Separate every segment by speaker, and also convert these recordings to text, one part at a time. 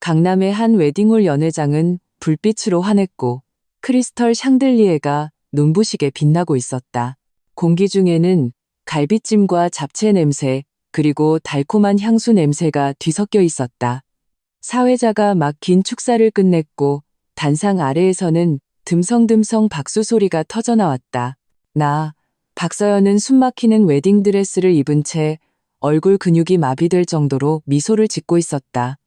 Speaker 1: 강남의 한 웨딩홀 연회장은 불빛으로 환했고 크리스털 샹들리에가 눈부시게 빛나고 있었다. 공기 중에는 갈비찜과 잡채 냄새 그리고 달콤한 향수 냄새가 뒤섞여 있었다. 사회자가 막 긴 축사를 끝냈고 단상 아래에서는 듬성듬성 박수 소리가 터져나왔다. 박서연은 숨막히는 웨딩드레스를 입은 채 얼굴 근육이 마비될 정도로 미소를 짓고 있었다.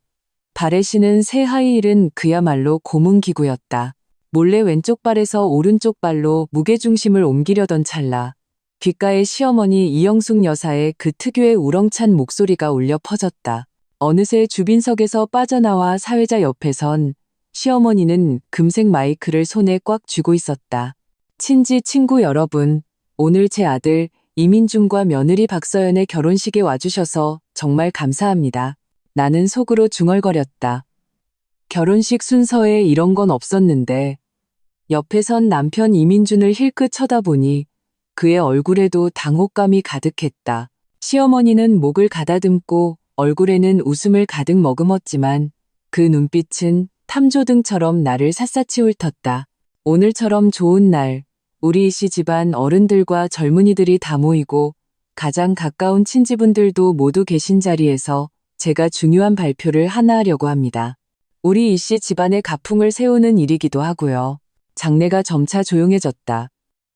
Speaker 1: 발에 신은 새 하이힐은 그야말로 고문기구였다. 몰래 왼쪽 발에서 오른쪽 발로 무게중심을 옮기려던 찰나 귓가에 시어머니 이영숙 여사의 그 특유의 우렁찬 목소리가 울려 퍼졌다. 어느새 주빈석에서 빠져나와 사회자 옆에 선 시어머니는 금색 마이크를 손에 꽉 쥐고 있었다. 친지 친구 여러분, 오늘 제 아들 이민중과 며느리 박서연의 결혼식에 와주셔서 정말 감사합니다. 나는 속으로 중얼거렸다. 결혼식 순서에 이런 건 없었는데. 옆에 선 남편 이민준을 힐끗 쳐다보니 그의 얼굴에도 당혹감이 가득했다. 시어머니는 목을 가다듬고 얼굴에는 웃음을 가득 머금었지만 그 눈빛은 탐조등처럼 나를 샅샅이 훑었다. 오늘처럼 좋은 날, 우리 이씨 집안 어른들과 젊은이들이 다 모이고 가장 가까운 친지분들도 모두 계신 자리에서 제가 중요한 발표를 하나 하려고 합니다. 우리 이씨 집안의 가풍을 세우는 일이기도 하고요. 장내가 점차 조용해졌다.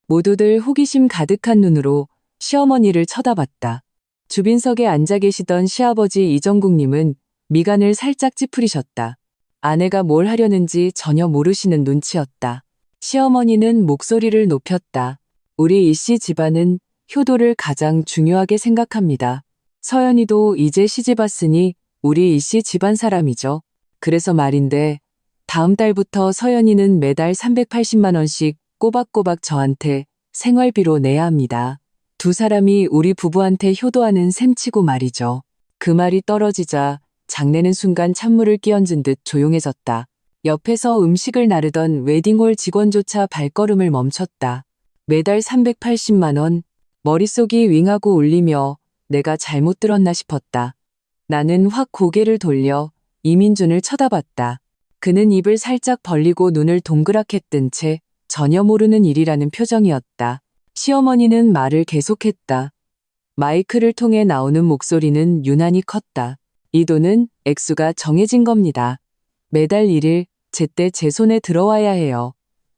Speaker 1: 모두들 호기심 가득한 눈으로 시어머니를 쳐다봤다. 주빈석에 앉아 계시던 시아버지 이정국님은 미간을 살짝 찌푸리셨다. 아내가 뭘 하려는지 전혀 모르시는 눈치였다. 시어머니는 목소리를 높였다. 우리 이씨 집안은 효도를 가장 중요하게 생각합니다. 서연이도 이제 시집 왔으니 우리 이씨 집안 사람이죠. 그래서 말인데 다음 달부터 서연이는 매달 380만 원씩 꼬박꼬박 저한테 생활비로 내야 합니다. 두 사람이 우리 부부한테 효도하는 셈치고 말이죠. 그 말이 떨어지자 장내는 순간 찬물을 끼얹은 듯 조용해졌다. 옆에서 음식을 나르던 웨딩홀 직원조차 발걸음을 멈췄다. 매달 380만 원, 머릿속이 윙하고 울리며 내가 잘못 들었나 싶었다. 나는 확 고개를 돌려 이민준을 쳐다봤다. 그는 입을 살짝 벌리고 눈을 동그랗게 뜬 채 전혀 모르는 일이라는 표정이었다. 시어머니는 말을 계속했다. 마이크를 통해 나오는 목소리는 유난히 컸다. 이 돈은 액수가 정해진 겁니다. 매달 1일 제때 제 손에 들어와야 해요.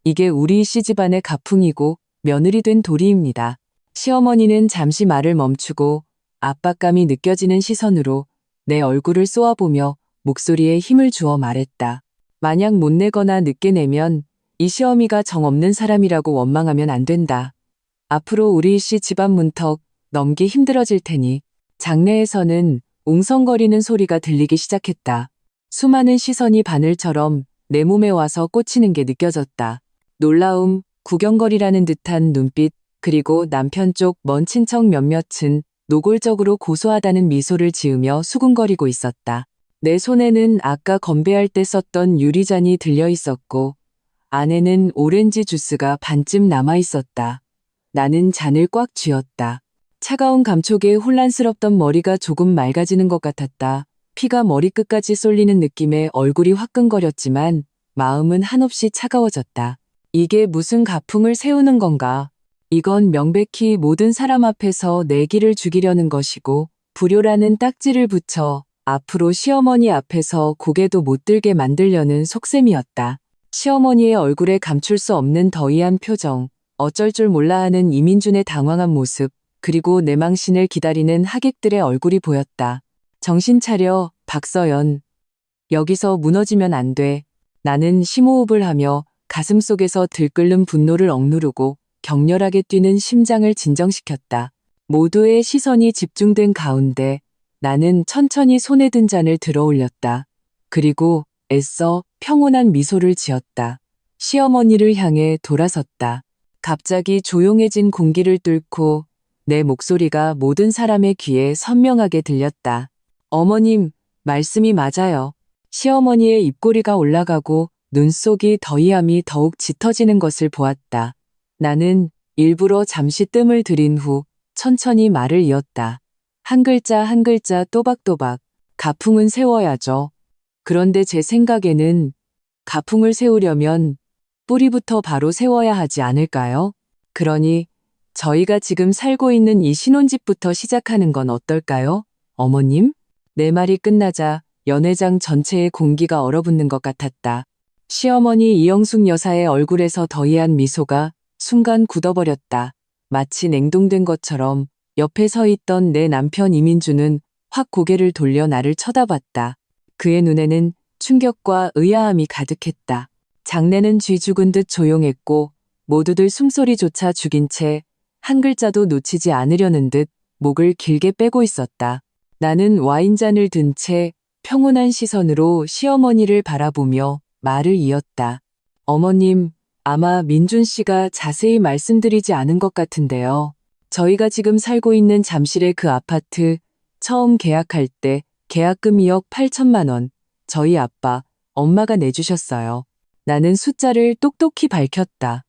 Speaker 1: 이게 우리 씨 집안의 가풍이고 며느리 된 도리입니다. 시어머니는 잠시 말을 멈추고 압박감이 느껴지는 시선으로 내 얼굴을 쏘아보며 목소리에 힘을 주어 말했다. 만약 못 내거나 늦게 내면 이 시어미가 정없는 사람이라고 원망하면 안 된다. 앞으로 우리 씨 집안 문턱 넘기 힘들어질 테니. 장내에서는 웅성거리는 소리가 들리기 시작했다. 수많은 시선이 바늘처럼 내 몸에 와서 꽂히는 게 느껴졌다. 놀라움, 구경거리라는 듯한 눈빛, 그리고 남편 쪽 먼 친척 몇몇은 노골적으로 고소하다는 미소를 지으며 수군거리고 있었다. 내 손에는 아까 건배할 때 썼던 유리잔이 들려 있었고 안에는 오렌지 주스가 반쯤 남아 있었다. 나는 잔을 꽉 쥐었다. 차가운 감촉에 혼란스럽던 머리가 조금 맑아지는 것 같았다. 피가 머리끝까지 쏠리는 느낌에 얼굴이 화끈거렸지만 마음은 한없이 차가워졌다. 이게 무슨 가풍을 세우는 건가? 이건 명백히 모든 사람 앞에서 내기를 죽이려는 것이고 불효라는 딱지를 붙여 앞으로 시어머니 앞에서 고개도 못 들게 만들려는 속셈이었다. 시어머니의 얼굴에 감출 수 없는 더이한 표정, 어쩔 줄 몰라 하는 이민준의 당황한 모습, 그리고 내 망신을 기다리는 하객들의 얼굴이 보였다. 정신 차려, 박서연. 여기서 무너지면 안 돼. 나는 심호흡을 하며 가슴속에서 들끓는 분노를 억누르고 격렬하게 뛰는 심장을 진정시켰다. 모두의 시선이 집중된 가운데 나는 천천히 손에 든 잔을 들어 올렸다. 그리고 애써 평온한 미소를 지었다. 시어머니를 향해 돌아섰다. 갑자기 조용해진 공기를 뚫고 내 목소리가 모든 사람의 귀에 선명하게 들렸다. 어머님, 말씀이 맞아요. 시어머니의 입꼬리가 올라가고 눈 속이 더이함이 더욱 짙어지는 것을 보았다. 나는 일부러 잠시 뜸을 들인 후 천천히 말을 이었다. 한 글자 한 글자 또박또박. 가풍은 세워야죠. 그런데 제 생각에는 가풍을 세우려면 뿌리부터 바로 세워야 하지 않을까요? 그러니 저희가 지금 살고 있는 이 신혼집부터 시작하는 건 어떨까요? 어머님? 내 말이 끝나자 연회장 전체의 공기가 얼어붙는 것 같았다. 시어머니 이영숙 여사의 얼굴에서 더이한 미소가 순간 굳어버렸다. 마치 냉동된 것처럼 옆에 서 있던 내 남편 이민주는 확 고개를 돌려 나를 쳐다봤다. 그의 눈에는 충격과 의아함이 가득했다. 장내는 쥐 죽은 듯 조용했고 모두들 숨소리조차 죽인 채 한 글자도 놓치지 않으려는 듯 목을 길게 빼고 있었다. 나는 와인잔을 든 채 평온한 시선으로 시어머니를 바라보며 말을 이었다. 어머님, 아마 민준 씨가 자세히 말씀드리지 않은 것 같은데요. 저희가 지금 살고 있는 잠실의 그 아파트 처음 계약할 때 계약금 2억 8천만 원 저희 아빠, 엄마가 내주셨어요. 나는 숫자를 똑똑히 밝혔다.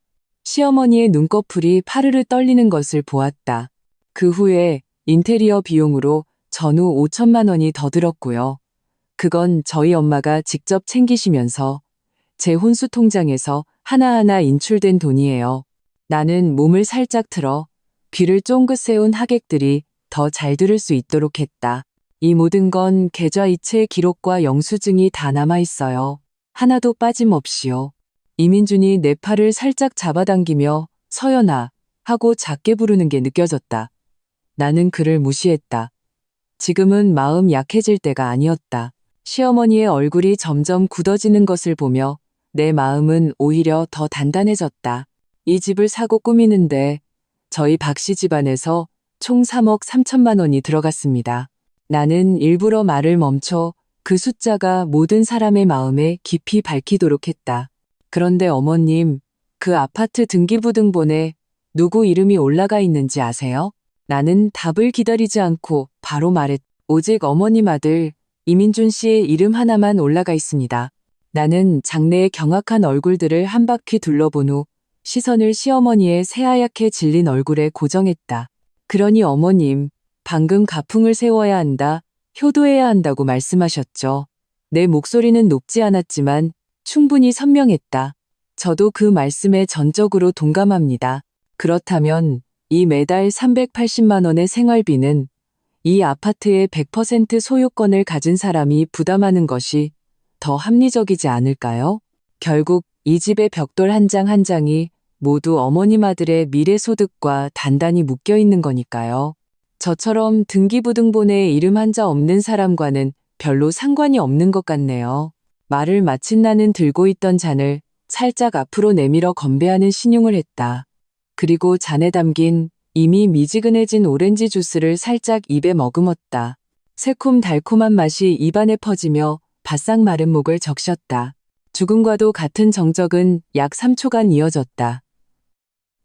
Speaker 1: 시어머니의 눈꺼풀이 파르르 떨리는 것을 보았다. 그 후에 인테리어 비용으로 전후 5천만 원이 더 들었고요. 그건 저희 엄마가 직접 챙기시면서 제 혼수 통장에서 하나하나 인출된 돈이에요. 나는 몸을 살짝 틀어 귀를 쫑긋 세운 하객들이 더 잘 들을 수 있도록 했다. 이 모든 건 계좌이체 기록과 영수증이 다 남아 있어요. 하나도 빠짐없이요. 이민준이 내 팔을 살짝 잡아당기며 서연아 하고 작게 부르는 게 느껴졌다. 나는 그를 무시했다. 지금은 마음 약해질 때가 아니었다. 시어머니의 얼굴이 점점 굳어지는 것을 보며 내 마음은 오히려 더 단단해졌다. 이 집을 사고 꾸미는데 저희 박씨 집안에서 총 3억 3천만 원이 들어갔습니다. 나는 일부러 말을 멈춰 그 숫자가 모든 사람의 마음에 깊이 박히도록 했다. 그런데 어머님, 그 아파트 등기부등본에 누구 이름이 올라가 있는지 아세요? 나는 답을 기다리지 않고 바로 말했다. 오직 어머님 아들 이민준 씨의 이름 하나만 올라가 있습니다. 나는 장내의 경악한 얼굴들을 한 바퀴 둘러본 후 시선을 시어머니의 새하얗게 질린 얼굴에 고정했다. 그러니 어머님, 방금 가풍을 세워야 한다, 효도해야 한다고 말씀하셨죠. 내 목소리는 높지 않았지만 충분히 선명했다. 저도 그 말씀에 전적으로 동감합니다. 그렇다면 이 매달 380만 원의 생활비는 이 아파트의 100% 소유권을 가진 사람이 부담하는 것이 더 합리적이지 않을까요? 결국 이 집의 벽돌 한 장 한 장이 모두 어머님 아들의 미래 소득과 단단히 묶여 있는 거니까요. 저처럼 등기부등본에 이름 한자 없는 사람과는 별로 상관이 없는 것 같네요. 말을 마친 나는 들고 있던 잔을 살짝 앞으로 내밀어 건배하는 신용을 했다. 그리고 잔에 담긴 이미 미지근해진 오렌지 주스를 살짝 입에 머금었다. 새콤달콤한 맛이 입안에 퍼지며 바싹 마른 목을 적셨다. 죽음과도 같은 정적은 약 3초간 이어졌다.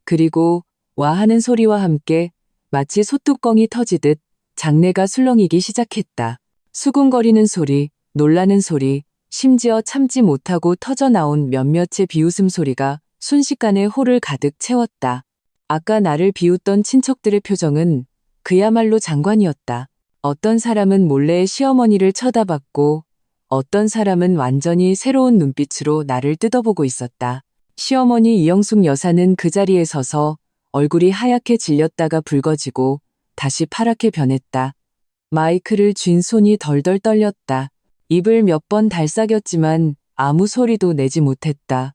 Speaker 1: 그리고 와 하는 소리와 함께 마치 소뚜껑이 터지듯 장내가 술렁이기 시작했다. 수군거리는 소리, 놀라는 소리, 심지어 참지 못하고 터져나온 몇몇의 비웃음 소리가 순식간에 홀을 가득 채웠다. 아까 나를 비웃던 친척들의 표정은 그야말로 장관이었다. 어떤 사람은 몰래 시어머니를 쳐다봤고 어떤 사람은 완전히 새로운 눈빛으로 나를 뜯어보고 있었다. 시어머니 이영숙 여사는 그 자리에 서서 얼굴이 하얗게 질렸다가 붉어지고 다시 파랗게 변했다. 마이크를 쥔 손이 덜덜 떨렸다. 입을 몇 번 달싹였지만 아무 소리도 내지 못했다.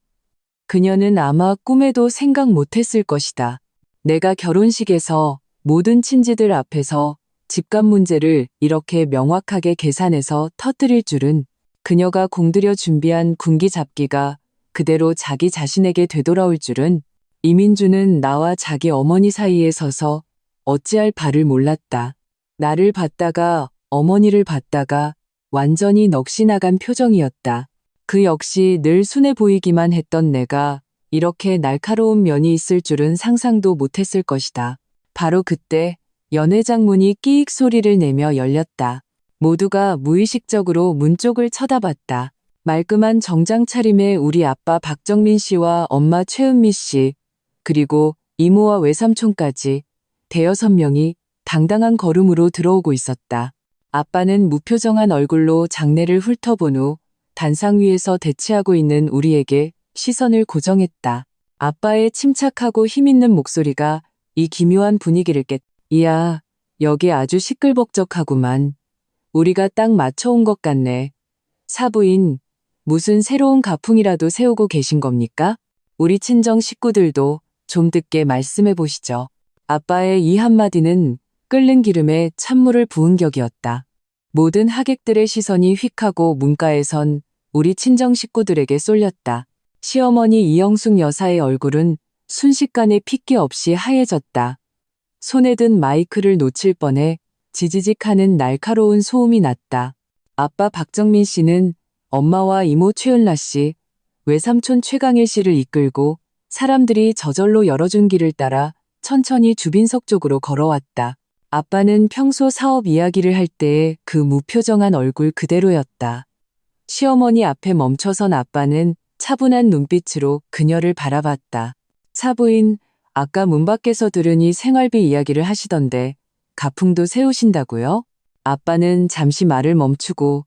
Speaker 1: 그녀는 아마 꿈에도 생각 못했을 것이다. 내가 결혼식에서 모든 친지들 앞에서 집값 문제를 이렇게 명확하게 계산해서 터뜨릴 줄은, 그녀가 공들여 준비한 군기잡기가 그대로 자기 자신에게 되돌아올 줄은, 이민주는 나와 자기 어머니 사이에 서서 어찌할 바를 몰랐다. 나를 봤다가 어머니를 봤다가 완전히 넋이 나간 표정이었다. 그 역시 늘 순해 보이기만 했던 내가 이렇게 날카로운 면이 있을 줄은 상상도 못했을 것이다. 바로 그때 연회장 문이 끼익 소리를 내며 열렸다. 모두가 무의식적으로 문 쪽을 쳐다봤다. 말끔한 정장 차림의 우리 아빠 박정민 씨와 엄마 최은미 씨, 그리고 이모와 외삼촌까지 대여섯 명이 당당한 걸음으로 들어오고 있었다. 아빠는 무표정한 얼굴로 장내를 훑어본 후 단상 위에서 대치하고 있는 우리에게 시선을 고정했다. 아빠의 침착하고 힘있는 목소리가 이 기묘한 분위기를 이야, 여기 아주 시끌벅적하구만. 우리가 딱 맞춰온 것 같네. 사부인, 무슨 새로운 가풍이라도 세우고 계신 겁니까? 우리 친정 식구들도 좀 듣게 말씀해 보시죠. 아빠의 이 한마디는 끓는 기름에 찬물을 부은 격이었다. 모든 하객들의 시선이 휙하고 문가에 선 우리 친정 식구들에게 쏠렸다. 시어머니 이영숙 여사의 얼굴은 순식간에 핏기 없이 하얘졌다. 손에 든 마이크를 놓칠 뻔해 지지직하는 날카로운 소음이 났다. 아빠 박정민 씨는 엄마와 이모 최은라 씨, 외삼촌 최강일 씨를 이끌고 사람들이 저절로 열어준 길을 따라 천천히 주빈석 쪽으로 걸어왔다. 아빠는 평소 사업 이야기를 할 때의 그 무표정한 얼굴 그대로였다. 시어머니 앞에 멈춰선 아빠는 차분한 눈빛으로 그녀를 바라봤다. 사부인, 아까 문 밖에서 들으니 생활비 이야기를 하시던데 가풍도 세우신다고요? 아빠는 잠시 말을 멈추고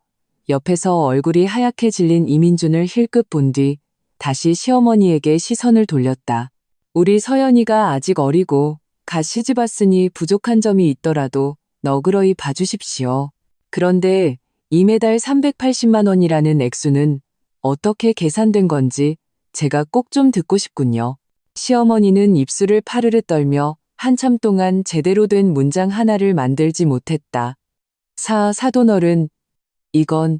Speaker 1: 옆에서 얼굴이 하얗게 질린 이민준을 힐끗 본 뒤 다시 시어머니에게 시선을 돌렸다. 우리 서연이가 아직 어리고 갓 시집 왔으니 부족한 점이 있더라도 너그러이 봐주십시오. 그런데 이 매달 380만 원이라는 액수는 어떻게 계산된 건지 제가 꼭 좀 듣고 싶군요. 시어머니는 입술을 파르르 떨며 한참 동안 제대로 된 문장 하나를 만들지 못했다. 사돈어른, 이건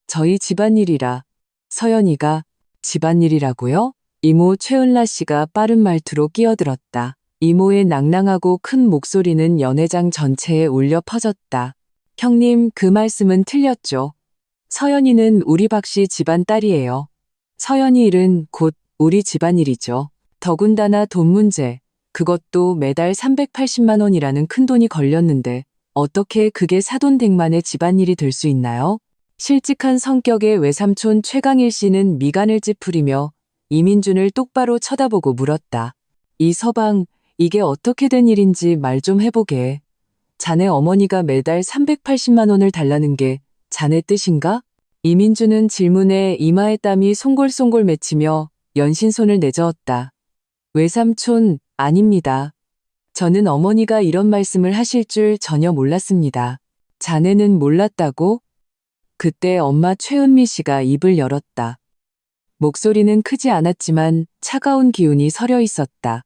Speaker 1: 저희 집안일이라. 서연이가 집안일이라고요? 이모 최은라 씨가 빠른 말투로 끼어들었다. 이모의 낭낭하고 큰 목소리는 연회장 전체에 울려 퍼졌다. 형님, 그 말씀은 틀렸죠. 서연이는 우리 박씨 집안 딸이에요. 서연이 일은 곧 우리 집안일이죠. 더군다나 돈 문제, 그것도 매달 380만 원이라는 큰돈이 걸렸는데 어떻게 그게 사돈댁만의 집안일이 될 수 있나요? 실직한 성격의 외삼촌 최강일 씨는 미간을 찌푸리며 이민준을 똑바로 쳐다보고 물었다. 이 서방, 이게 어떻게 된 일인지 말 좀 해보게. 자네 어머니가 매달 380만 원을 달라는 게 자네 뜻인가? 이민준은 질문에 이마에 땀이 송골송골 맺히며 연신손을 내저었다. 외삼촌, 아닙니다. 저는 어머니가 이런 말씀을 하실 줄 전혀 몰랐습니다. 자네는 몰랐다고? 그때 엄마 최은미 씨가 입을 열었다. 목소리는 크지 않았지만 차가운 기운이 서려 있었다.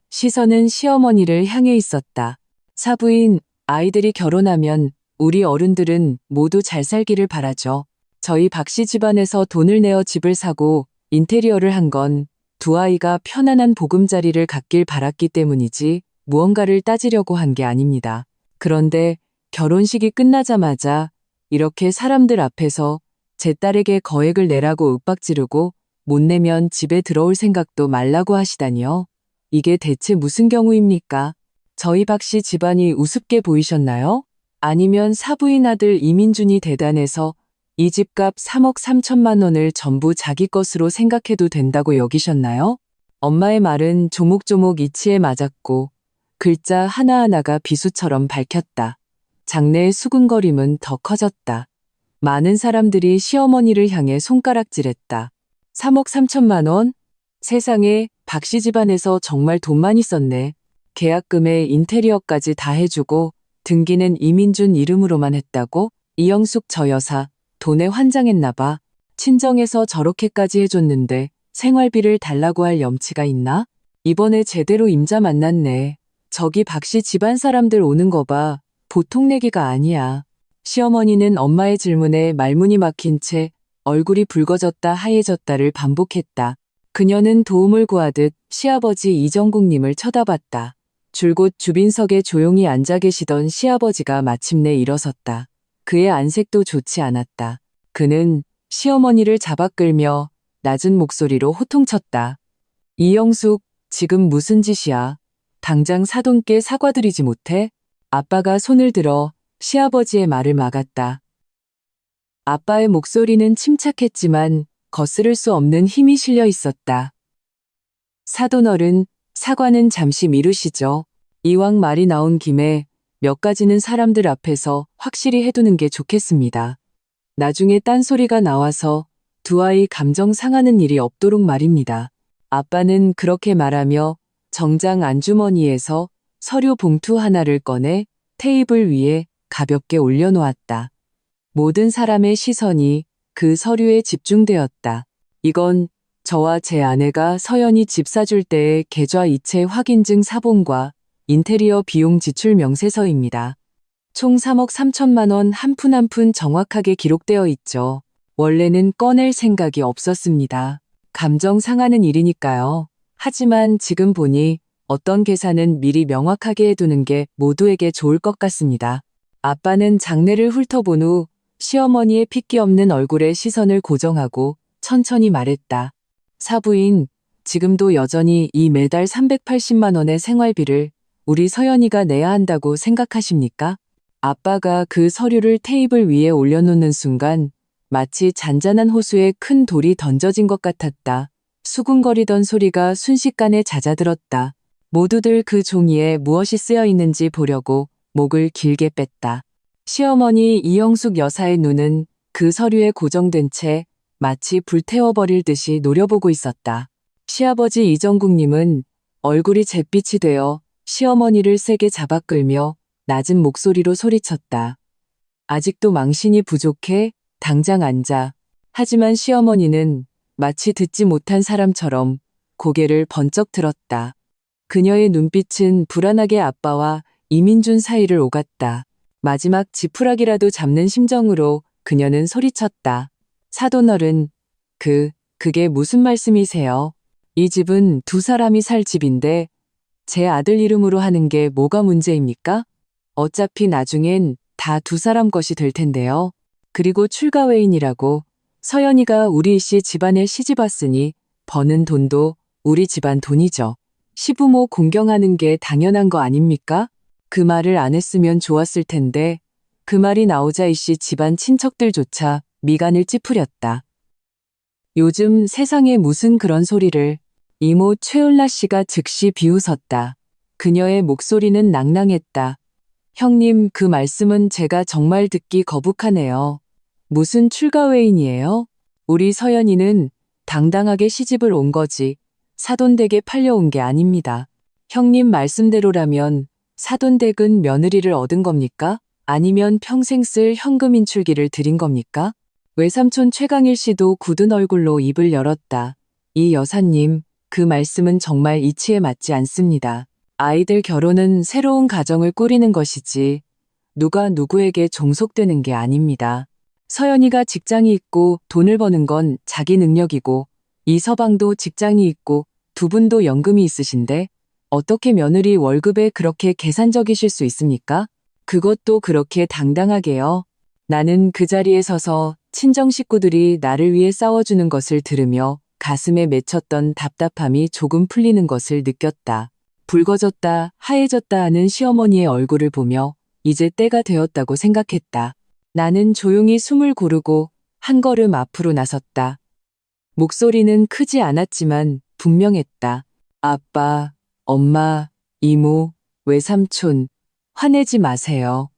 Speaker 1: 시선은 시어머니를 향해 있었다. 사부인, 아이들이 결혼하면 우리 어른들은 모두 잘 살기를 바라죠. 저희 박씨 집안에서 돈을 내어 집을 사고 인테리어를 한 건 두 아이가 편안한 보금자리를 갖길 바랐기 때문이지 무언가를 따지려고 한 게 아닙니다. 그런데 결혼식이 끝나자마자 이렇게 사람들 앞에서 제 딸에게 거액을 내라고 윽박지르고 못 내면 집에 들어올 생각도 말라고 하시다니요. 이게 대체 무슨 경우입니까? 저희 박씨 집안이 우습게 보이셨나요? 아니면 사부인 아들 이민준이 대단해서 이 집값 3억 3천만 원을 전부 자기 것으로 생각해도 된다고 여기셨나요? 엄마의 말은 조목조목 이치에 맞았고 글자 하나하나가 비수처럼 밝혔다. 장내의 수근거림은 더 커졌다. 많은 사람들이 시어머니를 향해 손가락질했다. 3억 3천만 원? 세상에, 박씨 집안에서 정말 돈만 있었네. 계약금에 인테리어까지 다 해주고 등기는 이민준 이름으로만 했다고? 이영숙 저 여사, 돈에 환장했나봐. 친정에서 저렇게까지 해줬는데 생활비를 달라고 할 염치가 있나? 이번에 제대로 임자 만났네. 저기 박씨 집안 사람들 오는 거 봐. 보통 내기가 아니야. 시어머니는 엄마의 질문에 말문이 막힌 채 얼굴이 붉어졌다 하얘졌다를 반복했다. 그녀는 도움을 구하듯 시아버지 이정국님을 쳐다봤다. 줄곧 주빈석에 조용히 앉아 계시던 시아버지가 마침내 일어섰다. 그의 안색도 좋지 않았다. 그는 시어머니를 잡아 끌며 낮은 목소리로 호통쳤다. 이영숙, 지금 무슨 짓이야? 당장 사돈께 사과드리지 못해? 아빠가 손을 들어 시아버지의 말을 막았다. 아빠의 목소리는 침착했지만 거스를 수 없는 힘이 실려 있었다. 사돈어른, 사과는 잠시 미루시죠. 이왕 말이 나온 김에 몇 가지는 사람들 앞에서 확실히 해두는 게 좋겠습니다. 나중에 딴소리가 나와서 두 아이 감정 상하는 일이 없도록 말입니다. 아빠는 그렇게 말하며 정장 안주머니에서 서류 봉투 하나를 꺼내 테이블 위에 가볍게 올려놓았다. 모든 사람의 시선이 그 서류에 집중되었다. 이건 저와 제 아내가 서연이 집 사줄 때의 계좌 이체 확인증 사본과 인테리어 비용 지출 명세서입니다. 총 3억 3천만 원 한 푼 한 푼 정확하게 기록되어 있죠. 원래는 꺼낼 생각이 없었습니다. 감정 상하는 일이니까요. 하지만 지금 보니 어떤 계산은 미리 명확하게 해두는 게 모두에게 좋을 것 같습니다. 아빠는 장례를 훑어본 후 시어머니의 핏기 없는 얼굴에 시선을 고정하고 천천히 말했다. 사부인, 지금도 여전히 이 매달 380만 원의 생활비를 우리 서연이가 내야 한다고 생각하십니까? 아빠가 그 서류를 테이블 위에 올려놓는 순간 마치 잔잔한 호수에 큰 돌이 던져진 것 같았다. 수군거리던 소리가 순식간에 잦아들었다. 모두들 그 종이에 무엇이 쓰여 있는지 보려고 목을 길게 뺐다. 시어머니 이영숙 여사의 눈은 그 서류에 고정된 채 마치 불태워버릴 듯이 노려보고 있었다. 시아버지 이정국님은 얼굴이 잿빛이 되어 시어머니를 세게 잡아 끌며 낮은 목소리로 소리쳤다. 아직도 망신이 부족해? 당장 앉아. 하지만 시어머니는 마치 듣지 못한 사람처럼 고개를 번쩍 들었다. 그녀의 눈빛은 불안하게 아빠와 이민준 사이를 오갔다. 마지막 지푸라기라도 잡는 심정으로 그녀는 소리쳤다. 사돈어른, 그게 무슨 말씀이세요? 이 집은 두 사람이 살 집인데 제 아들 이름으로 하는 게 뭐가 문제입니까? 어차피 나중엔 다 두 사람 것이 될 텐데요. 그리고 출가외인이라고 서연이가 우리 씨 집안에 시집 왔으니 버는 돈도 우리 집안 돈이죠. 시부모 공경하는 게 당연한 거 아닙니까? 그 말을 안 했으면 좋았을 텐데 그 말이 나오자 이씨 집안 친척들조차 미간을 찌푸렸다. 요즘 세상에 무슨 그런 소리를. 이모 최을라 씨가 즉시 비웃었다. 그녀의 목소리는 낭낭했다. 형님, 그 말씀은 제가 정말 듣기 거북하네요. 무슨 출가외인이에요? 우리 서연이는 당당하게 시집을 온 거지 사돈댁에 팔려온 게 아닙니다. 형님 말씀대로라면 사돈댁은 며느리를 얻은 겁니까? 아니면 평생 쓸 현금 인출기를 드린 겁니까? 외삼촌 최강일 씨도 굳은 얼굴로 입을 열었다. 이 여사님, 그 말씀은 정말 이치에 맞지 않습니다. 아이들 결혼은 새로운 가정을 꾸리는 것이지 누가 누구에게 종속되는 게 아닙니다. 서연이가 직장이 있고 돈을 버는 건 자기 능력이고 이 서방도 직장이 있고 두 분도 연금이 있으신데 어떻게 며느리 월급에 그렇게 계산적이실 수 있습니까? 그것도 그렇게 당당하게요. 나는 그 자리에 서서 친정 식구들이 나를 위해 싸워주는 것을 들으며 가슴에 맺혔던 답답함이 조금 풀리는 것을 느꼈다. 붉어졌다, 하얘졌다 하는 시어머니의 얼굴을 보며 이제 때가 되었다고 생각했다. 나는 조용히 숨을 고르고 한 걸음 앞으로 나섰다. 목소리는 크지 않았지만 분명했다. 아빠, 엄마, 이모, 외삼촌, 화내지 마세요.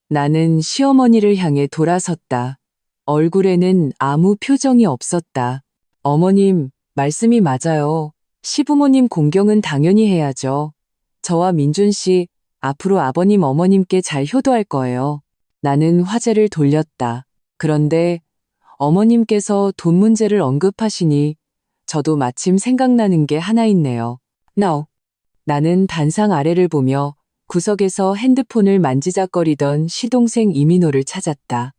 Speaker 1: 나는 시어머니를 향해 돌아섰다. 얼굴에는 아무 표정이 없었다. 어머님, 말씀이 맞아요. 시부모님 공경은 당연히 해야죠. 저와 민준 씨, 앞으로 아버님 어머님께 잘 효도할 거예요. 나는 화제를 돌렸다. 그런데 어머님께서 돈 문제를 언급하시니 저도 마침 생각나는 게 하나 있네요. No. 나는 단상 아래를 보며 구석에서 핸드폰을 만지작거리던 시동생 이민호를 찾았다.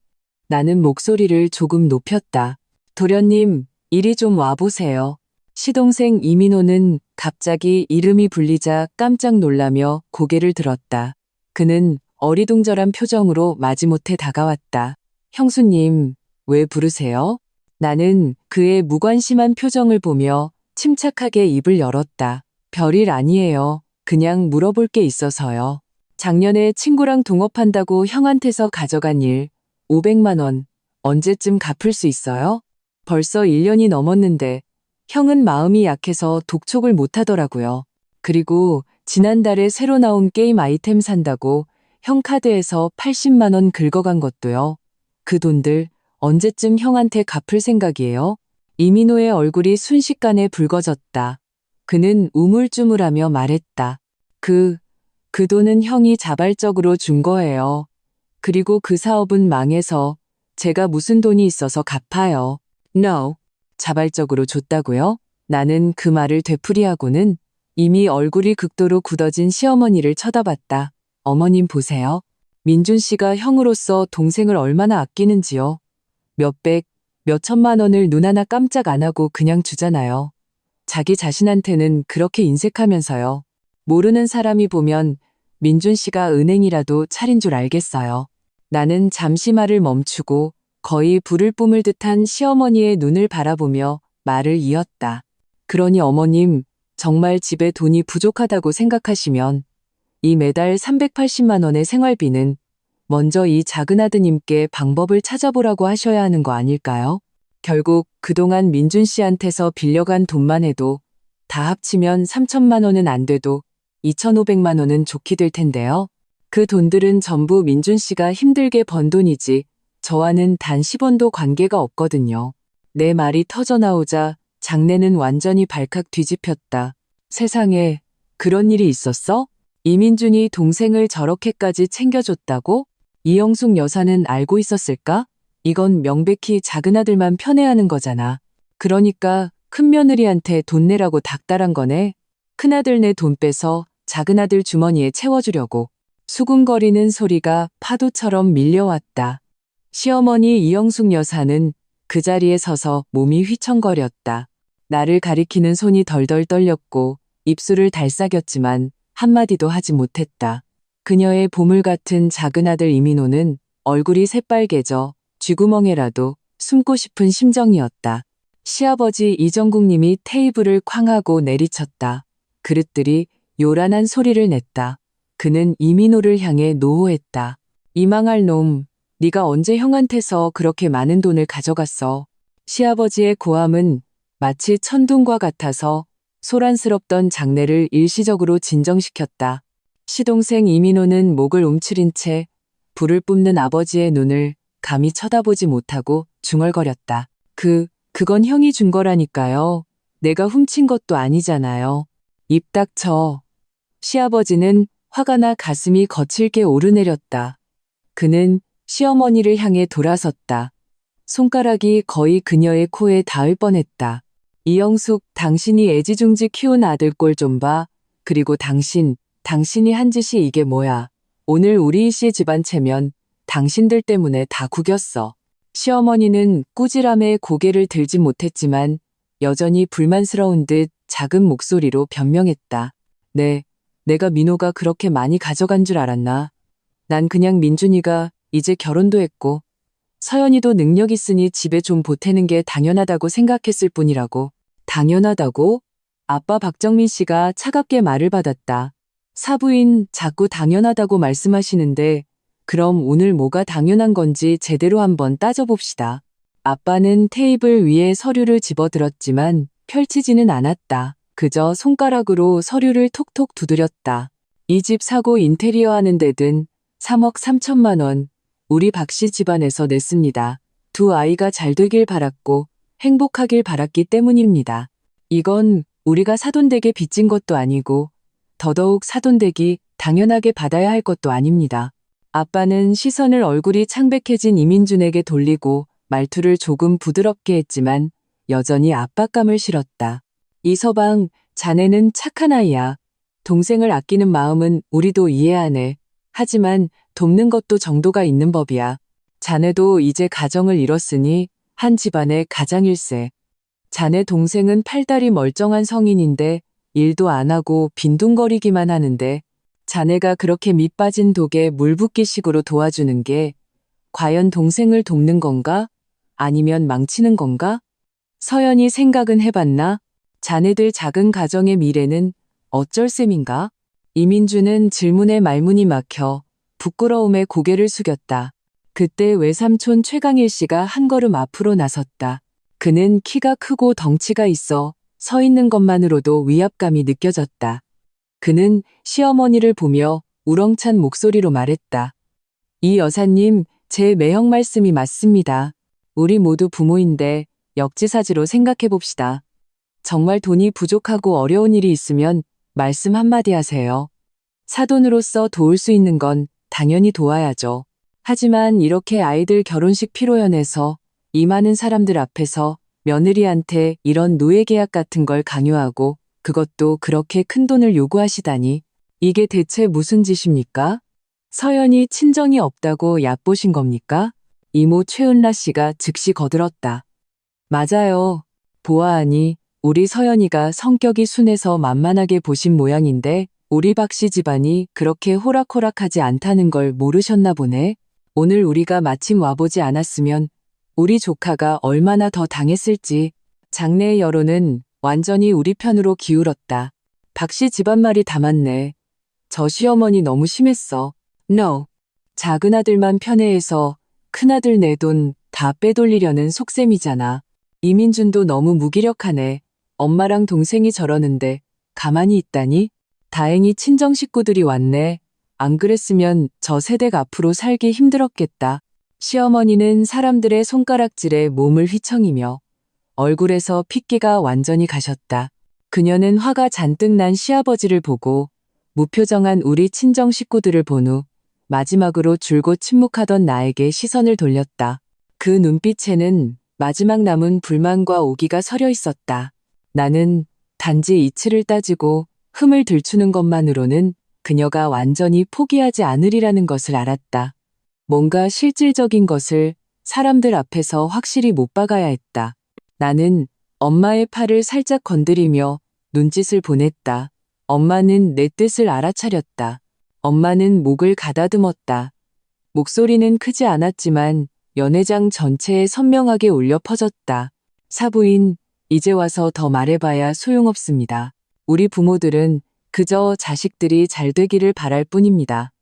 Speaker 1: 나는 목소리를 조금 높였다. 도련님, 이리 좀 와보세요. 시동생 이민호는 갑자기 이름이 불리자 깜짝 놀라며 고개를 들었다. 그는 어리둥절한 표정으로 마지못해 다가왔다. 형수님, 왜 부르세요? 나는 그의 무관심한 표정을 보며 침착하게 입을 열었다. 별일 아니에요. 그냥 물어볼 게 있어서요. 작년에 친구랑 동업한다고 형한테서 가져간 일 500만 원 언제쯤 갚을 수 있어요? 벌써 1년이 넘었는데 형은 마음이 약해서 독촉을 못하더라고요. 그리고 지난달에 새로 나온 게임 아이템 산다고 형 카드에서 80만 원 긁어간 것도요. 그 돈들 언제쯤 형한테 갚을 생각이에요? 이민호의 얼굴이 순식간에 붉어졌다. 그는 우물쭈물하며 말했다. 그 돈은 형이 자발적으로 준 거예요. 그리고 그 사업은 망해서 제가 무슨 돈이 있어서 갚아요. No. 자발적으로 줬다고요? 나는 그 말을 되풀이하고는 이미 얼굴이 극도로 굳어진 시어머니를 쳐다봤다. 어머님 보세요. 민준 씨가 형으로서 동생을 얼마나 아끼는지요. 몇백, 몇천만 원을 눈 하나 깜짝 안 하고 그냥 주잖아요. 자기 자신한테는 그렇게 인색하면서요. 모르는 사람이 보면 민준 씨가 은행이라도 차린 줄 알겠어요. 나는 잠시 말을 멈추고 거의 불을 뿜을 듯한 시어머니의 눈을 바라보며 말을 이었다. 그러니 어머님, 정말 집에 돈이 부족하다고 생각하시면 이 매달 380만 원의 생활비는 먼저 이 작은 아드님께 방법을 찾아보라고 하셔야 하는 거 아닐까요? 결국 그동안 민준 씨한테서 빌려간 돈만 해도 다 합치면 3천만 원은 안 돼도 2,500만 원은 좋게 될 텐데요. 그 돈들은 전부 민준 씨가 힘들게 번 돈이지 저와는 단 10원도 관계가 없거든요. 내 말이 터져나오자 장내는 완전히 발칵 뒤집혔다. 세상에 그런 일이 있었어? 이민준이 동생을 저렇게까지 챙겨줬다고? 이영숙 여사는 알고 있었을까? 이건 명백히 작은 아들만 편애하는 거잖아. 그러니까 큰며느리한테 돈 내라고 닥달한 거네. 큰아들 내 돈 빼서 작은아들 주머니에 채워주려고. 수군거리는 소리가 파도처럼 밀려왔다. 시어머니 이영숙 여사는 그 자리에 서서 몸이 휘청거렸다. 나를 가리키는 손이 덜덜 떨렸고 입술을 달싹였지만 한마디도 하지 못했다. 그녀의 보물 같은 작은아들 이민호는 얼굴이 새빨개져 쥐구멍에라도 숨고 싶은 심정이었다. 시아버지 이정국님이 테이블을 쾅 하고 내리쳤다. 그릇들이 요란한 소리를 냈다. 그는 이민호를 향해 노호했다. 이 망할 놈, 네가 언제 형한테서 그렇게 많은 돈을 가져갔어. 시아버지의 고함은 마치 천둥과 같아서 소란스럽던 장내를 일시적으로 진정시켰다. 시동생 이민호는 목을 움츠린 채 불을 뿜는 아버지의 눈을 감히 쳐다보지 못하고 중얼거렸다. 그건 형이 준 거라니까요. 내가 훔친 것도 아니잖아요. 입 닥쳐. 시아버지는 화가 나 가슴이 거칠게 오르내렸다. 그는 시어머니를 향해 돌아섰다. 손가락이 거의 그녀의 코에 닿을 뻔했다. 이영숙, 당신이 애지중지 키운 아들 꼴 좀 봐. 그리고 당신이 한 짓이 이게 뭐야. 오늘 우리 씨 집안 체면 당신들 때문에 다 구겼어. 시어머니는 꾸지람에 고개를 들지 못했지만 여전히 불만스러운 듯 작은 목소리로 변명했다. 내가 민호가 그렇게 많이 가져간 줄 알았나. 난 그냥 민준이가 이제 결혼도 했고 서연이도 능력 있으니 집에 좀 보태는 게 당연하다고 생각했을 뿐이라고. 당연하다고? 아빠 박정민 씨가 차갑게 말을 받았다. 사부인 자꾸 당연하다고 말씀하시는데 그럼 오늘 뭐가 당연한 건지 제대로 한번 따져봅시다. 아빠는 테이블 위에 서류를 집어들었지만 펼치지는 않았다. 그저 손가락으로 서류를 톡톡 두드렸다. 이 집 사고 인테리어 하는 데 든 3억 3천만 원 우리 박씨 집안에서 냈습니다. 두 아이가 잘 되길 바랐고 행복하길 바랐기 때문입니다. 이건 우리가 사돈댁에 빚진 것도 아니고 더더욱 사돈댁이 당연하게 받아야 할 것도 아닙니다. 아빠는 시선을 얼굴이 창백해진 이민준에게 돌리고 말투를 조금 부드럽게 했지만 여전히 압박감을 실었다. 이서방, 자네는 착한 아이야. 동생을 아끼는 마음은 우리도 이해하네. 하지만 돕는 것도 정도가 있는 법이야. 자네도 이제 가정을 이뤘으니 한 집안의 가장일세. 자네 동생은 팔다리 멀쩡한 성인인데 일도 안 하고 빈둥거리기만 하는데 자네가 그렇게 밑빠진 독에 물 붓기식으로 도와주는 게 과연 동생을 돕는 건가? 아니면 망치는 건가? 서연이 생각은 해봤나? 자네들 작은 가정의 미래는 어쩔 셈인가? 이민주는 질문에 말문이 막혀 부끄러움에 고개를 숙였다. 그때 외삼촌 최강일 씨가 한 걸음 앞으로 나섰다. 그는 키가 크고 덩치가 있어 서 있는 것만으로도 위압감이 느껴졌다. 그는 시어머니를 보며 우렁찬 목소리로 말했다. 이 여사님, 제 매형 말씀이 맞습니다. 우리 모두 부모인데 역지사지로 생각해 봅시다. 정말 돈이 부족하고 어려운 일이 있으면 말씀 한마디 하세요. 사돈으로서 도울 수 있는 건 당연히 도와야죠. 하지만 이렇게 아이들 결혼식 피로연에서 이 많은 사람들 앞에서 며느리한테 이런 노예 계약 같은 걸 강요하고 그것도 그렇게 큰 돈을 요구하시다니 이게 대체 무슨 짓입니까? 서연이 친정이 없다고 얕보신 겁니까? 이모 최은라 씨가 즉시 거들었다. 맞아요. 보아하니 우리 서연이가 성격이 순해서 만만하게 보신 모양인데 우리 박씨 집안이 그렇게 호락호락하지 않다는 걸 모르셨나 보네. 오늘 우리가 마침 와보지 않았으면 우리 조카가 얼마나 더 당했을지. 장내의 여론은 완전히 우리 편으로 기울었다. 박씨 집안 말이 다 맞네. 저 시어머니 너무 심했어. No. 작은 아들만 편애해서 큰아들 내 돈 다 빼돌리려는 속셈이잖아. 이민준도 너무 무기력하네. 엄마랑 동생이 저러는데 가만히 있다니? 다행히 친정 식구들이 왔네. 안 그랬으면 저 세대가 앞으로 살기 힘들었겠다. 시어머니는 사람들의 손가락질에 몸을 휘청이며 얼굴에서 핏기가 완전히 가셨다. 그녀는 화가 잔뜩 난 시아버지를 보고 무표정한 우리 친정 식구들을 본 후 마지막으로 줄곧 침묵하던 나에게 시선을 돌렸다. 그 눈빛에는 마지막 남은 불만과 오기가 서려 있었다. 나는 단지 이치를 따지고 흠을 들추는 것만으로는 그녀가 완전히 포기하지 않으리라는 것을 알았다. 뭔가 실질적인 것을 사람들 앞에서 확실히 못 박아야 했다. 나는 엄마의 팔을 살짝 건드리며 눈짓을 보냈다. 엄마는 내 뜻을 알아차렸다. 엄마는 목을 가다듬었다. 목소리는 크지 않았지만 연회장 전체에 선명하게 울려 퍼졌다. 사부인, 이제 와서 더 말해봐야 소용없습니다. 우리 부모들은 그저 자식들이 잘 되기를 바랄 뿐입니다.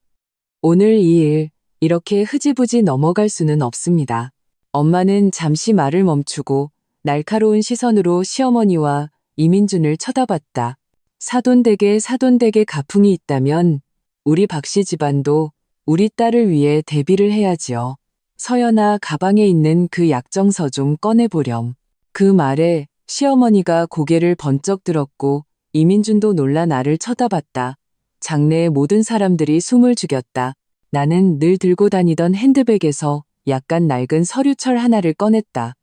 Speaker 1: 오늘 이 일, 이렇게 흐지부지 넘어갈 수는 없습니다. 엄마는 잠시 말을 멈추고 날카로운 시선으로 시어머니와 이민준을 쳐다봤다. 사돈댁에 가풍이 있다면 우리 박씨 집안도 우리 딸을 위해 대비를 해야지요. 서연아, 가방에 있는 그 약정서 좀 꺼내보렴. 그 말에 시어머니가 고개를 번쩍 들었고 이민준도 놀라 나를 쳐다봤다. 장내의 모든 사람들이 숨을 죽였다. 나는 늘 들고 다니던 핸드백에서 약간 낡은 서류철 하나를 꺼냈다.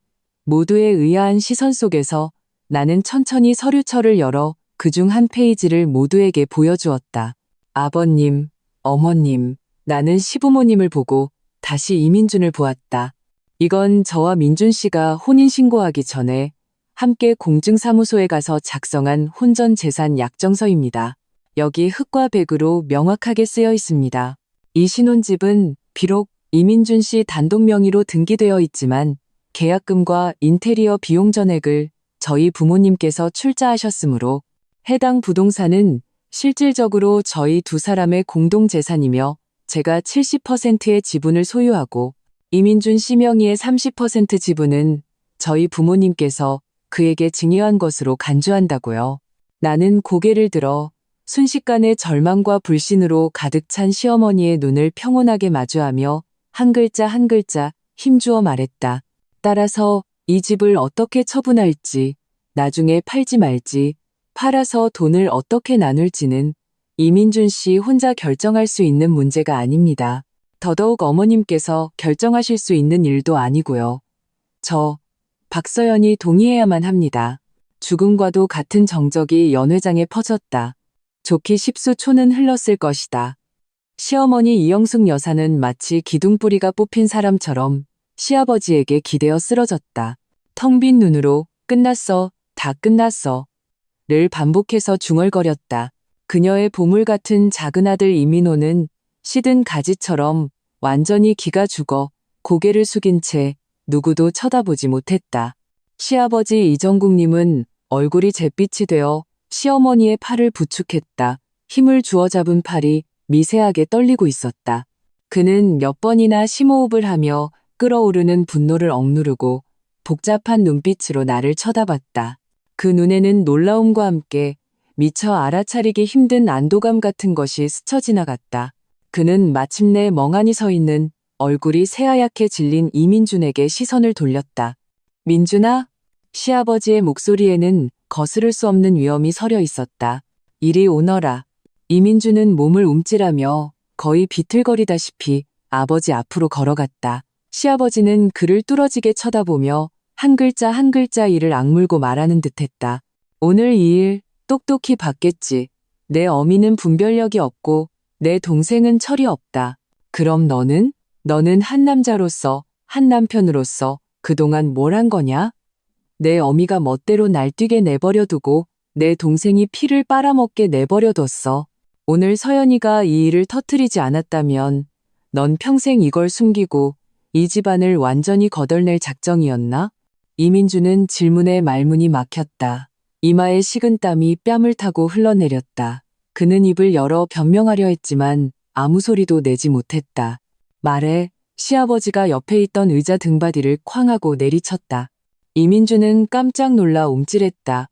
Speaker 1: 모두의 의아한 시선 속에서 나는 천천히 서류철을 열어 그중 한 페이지를 모두에게 보여주었다. 아버님, 어머님, 나는 시부모님을 보고 다시 이민준을 보았다. 이건 저와 민준 씨가 혼인신고하기 전에 함께 공증사무소에 가서 작성한 혼전재산 약정서입니다. 여기 흑과 백으로 명확하게 쓰여 있습니다. 이 신혼집은 비록 이민준 씨 단독 명의로 등기되어 있지만 계약금과 인테리어 비용 전액을 저희 부모님께서 출자하셨으므로 해당 부동산은 실질적으로 저희 두 사람의 공동재산이며 제가 70%의 지분을 소유하고 이민준 씨 명의의 30% 지분은 저희 부모님께서 그에게 증여한 것으로 간주한다고요. 나는 고개를 들어 순식간에 절망과 불신으로 가득 찬 시어머니의 눈을 평온하게 마주하며 한 글자 한 글자 힘주어 말했다. 따라서 이 집을 어떻게 처분할지, 나중에 팔지 말지, 팔아서 돈을 어떻게 나눌지는 이민준 씨 혼자 결정할 수 있는 문제가 아닙니다. 더더욱 어머님께서 결정하실 수 있는 일도 아니고요. 박서연이 동의해야만 합니다. 죽음과도 같은 정적이 연회장에 퍼졌다. 좋기 10수초는 흘렀을 것이다. 시어머니 이영숙 여사는 마치 기둥뿌리가 뽑힌 사람처럼 시아버지에게 기대어 쓰러졌다. 텅 빈 눈으로 끝났어, 다 끝났어 를 반복해서 중얼거렸다. 그녀의 보물 같은 작은 아들 이민호는 시든 가지처럼 완전히 기가 죽어 고개를 숙인 채 누구도 쳐다보지 못했다. 시아버지 이정국님은 얼굴이 잿빛이 되어 시어머니의 팔을 부축했다. 힘을 주어 잡은 팔이 미세하게 떨리고 있었다. 그는 몇 번이나 심호흡을 하며 끓어오르는 분노를 억누르고 복잡한 눈빛으로 나를 쳐다봤다. 그 눈에는 놀라움과 함께 미처 알아차리기 힘든 안도감 같은 것이 스쳐 지나갔다. 그는 마침내 멍하니 서 있는 얼굴이 새하얗게 질린 이민준에게 시선을 돌렸다. 민준아? 시아버지의 목소리에는 거스를 수 없는 위엄이 서려 있었다. 이리 오너라. 이민준은 몸을 움찔하며 거의 비틀거리다시피 아버지 앞으로 걸어갔다. 시아버지는 그를 뚫어지게 쳐다보며 한 글자 한 글자 이를 악물고 말하는 듯했다. 오늘 이 일 똑똑히 봤겠지. 내 어미는 분별력이 없고 내 동생은 철이 없다. 그럼 너는? 너는 한 남자로서, 한 남편으로서 그동안 뭘 한 거냐? 내 어미가 멋대로 날뛰게 내버려두고 내 동생이 피를 빨아먹게 내버려뒀어. 오늘 서연이가 이 일을 터뜨리지 않았다면 넌 평생 이걸 숨기고 이 집안을 완전히 거덜낼 작정이었나? 이민주는 질문에 말문이 막혔다. 이마에 식은땀이 뺨을 타고 흘러내렸다. 그는 입을 열어 변명하려 했지만 아무 소리도 내지 못했다. 말해. 시아버지가 옆에 있던 의자 등받이를 쾅 하고 내리쳤다. 이민주는 깜짝 놀라 움찔했다.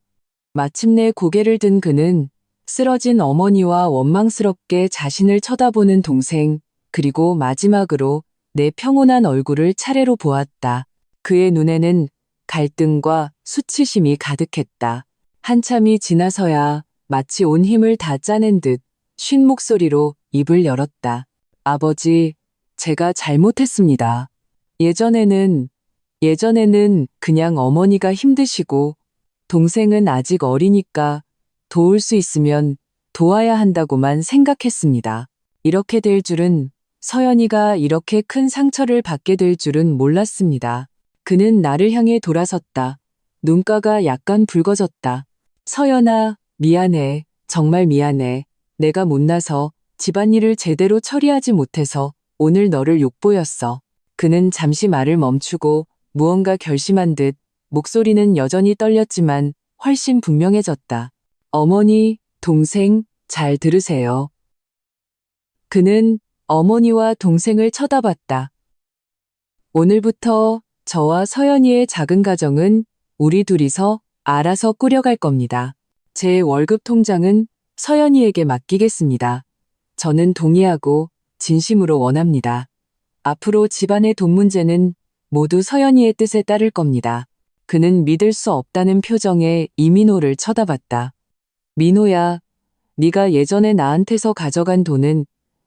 Speaker 1: 마침내 고개를 든 그는 쓰러진 어머니와 원망스럽게 자신을 쳐다보는 동생, 그리고 마지막으로 내 평온한 얼굴을 차례로 보았다. 그의 눈에는 갈등과 수치심이 가득했다. 한참이 지나서야 마치 온 힘을 다 짜낸 듯 쉰 목소리로 입을 열었다. 아버지, 제가 잘못했습니다. 예전에는 그냥 어머니가 힘드시고 동생은 아직 어리니까 도울 수 있으면 도와야 한다고만 생각했습니다. 이렇게 될 줄은, 서연이가 이렇게 큰 상처를 받게 될 줄은 몰랐습니다. 그는 나를 향해 돌아섰다. 눈가가 약간 붉어졌다. 서연아, 미안해. 정말 미안해. 내가 못나서 집안일을 제대로 처리하지 못해서 오늘 너를 욕보였어. 그는 잠시 말을 멈추고 무언가 결심한 듯 목소리는 여전히 떨렸지만 훨씬 분명해졌다. 어머니, 동생, 잘 들으세요. 그는 어머니와 동생을 쳐다봤다. 오늘부터 저와 서연이의 작은 가정은 우리 둘이서 알아서 꾸려갈 겁니다. 제 월급 통장은 서연이에게 맡기겠습니다. 저는 동의하고 진심으로 원합니다. 앞으로 집안의 돈 문제는 모두 서연이의 뜻에 따를 겁니다. 그는 믿을 수 없다는 표정에 이민호를 쳐다봤다. 민호야, 네가 예전에 나한테서 가져간 돈은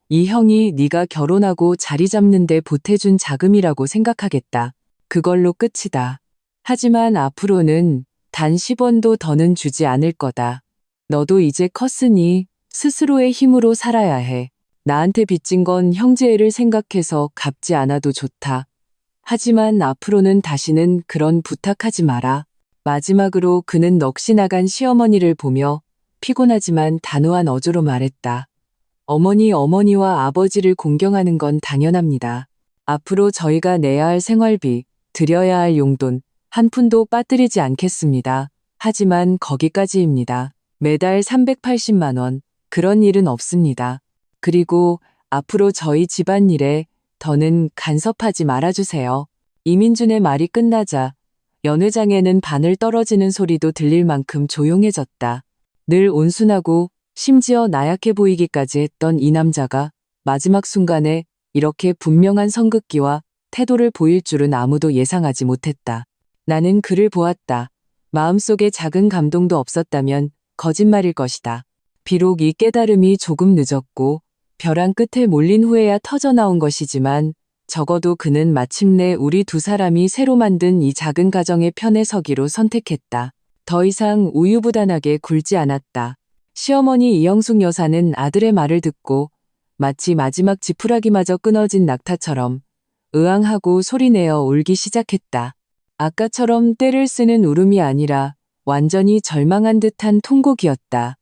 Speaker 1: 이 형이 네가 결혼하고 자리 잡는 데 보태준 자금이라고 생각하겠다. 그걸로 끝이다. 하지만 앞으로는 단 10원도 더는 주지 않을 거다. 너도 이제 컸으니 스스로의 힘으로 살아야 해. 나한테 빚진 건 형제애를 생각해서 갚지 않아도 좋다. 하지만 앞으로는 다시는 그런 부탁하지 마라. 마지막으로 그는 넋이 나간 시어머니를 보며 피곤하지만 단호한 어조로 말했다. 어머니와 아버지를 공경하는 건 당연합니다. 앞으로 저희가 내야 할 생활비, 드려야 할 용돈, 한 푼도 빠뜨리지 않겠습니다. 하지만 거기까지입니다. 매달 380만 원, 그런 일은 없습니다. 그리고 앞으로 저희 집안일에 더는 간섭하지 말아주세요. 이민준의 말이 끝나자 연회장에는 바늘 떨어지는 소리도 들릴 만큼 조용해졌다. 늘 온순하고 심지어 나약해 보이기까지 했던 이 남자가 마지막 순간에 이렇게 분명한 성급기와 태도를 보일 줄은 아무도 예상하지 못했다. 나는 그를 보았다. 마음속에 작은 감동도 없었다면 거짓말일 것이다. 비록 이 깨달음이 조금 늦었고 벼랑 끝에 몰린 후에야 터져나온 것이지만 적어도 그는 마침내 우리 두 사람이 새로 만든 이 작은 가정의 편에 서기로 선택했다. 더 이상 우유부단하게 굴지 않았다. 시어머니 이영숙 여사는 아들의 말을 듣고 마치 마지막 지푸라기마저 끊어진 낙타처럼 으앙하고 소리내어 울기 시작했다. 아까처럼 떼를 쓰는 울음이 아니라 완전히 절망한 듯한 통곡이었다.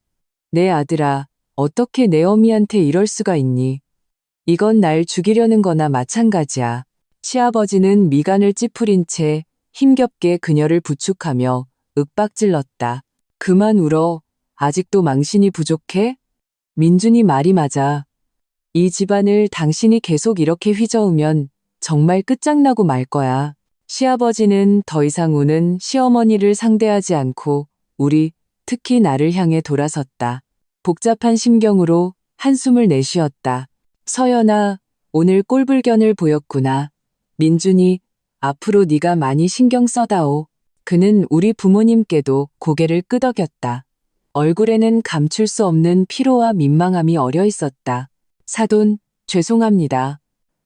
Speaker 1: 내 아들아, 어떻게 내 어미한테 이럴 수가 있니? 이건 날 죽이려는 거나 마찬가지야. 시아버지는 미간을 찌푸린 채 힘겹게 그녀를 부축하며 윽박질렀다. 그만 울어. 아직도 망신이 부족해? 민준이 말이 맞아. 이 집안을 당신이 계속 이렇게 휘저으면 정말 끝장나고 말 거야. 시아버지는 더 이상 우는 시어머니를 상대하지 않고 특히 나를 향해 돌아섰다. 복잡한 심경으로 한숨을 내쉬었다. 서연아, 오늘 꼴불견을 보였구나. 민준이, 앞으로 네가 많이 신경 써다오. 그는 우리 부모님께도 고개를 끄덕였다. 얼굴에는 감출 수 없는 피로와 민망함이 어려 있었다. 사돈, 죄송합니다.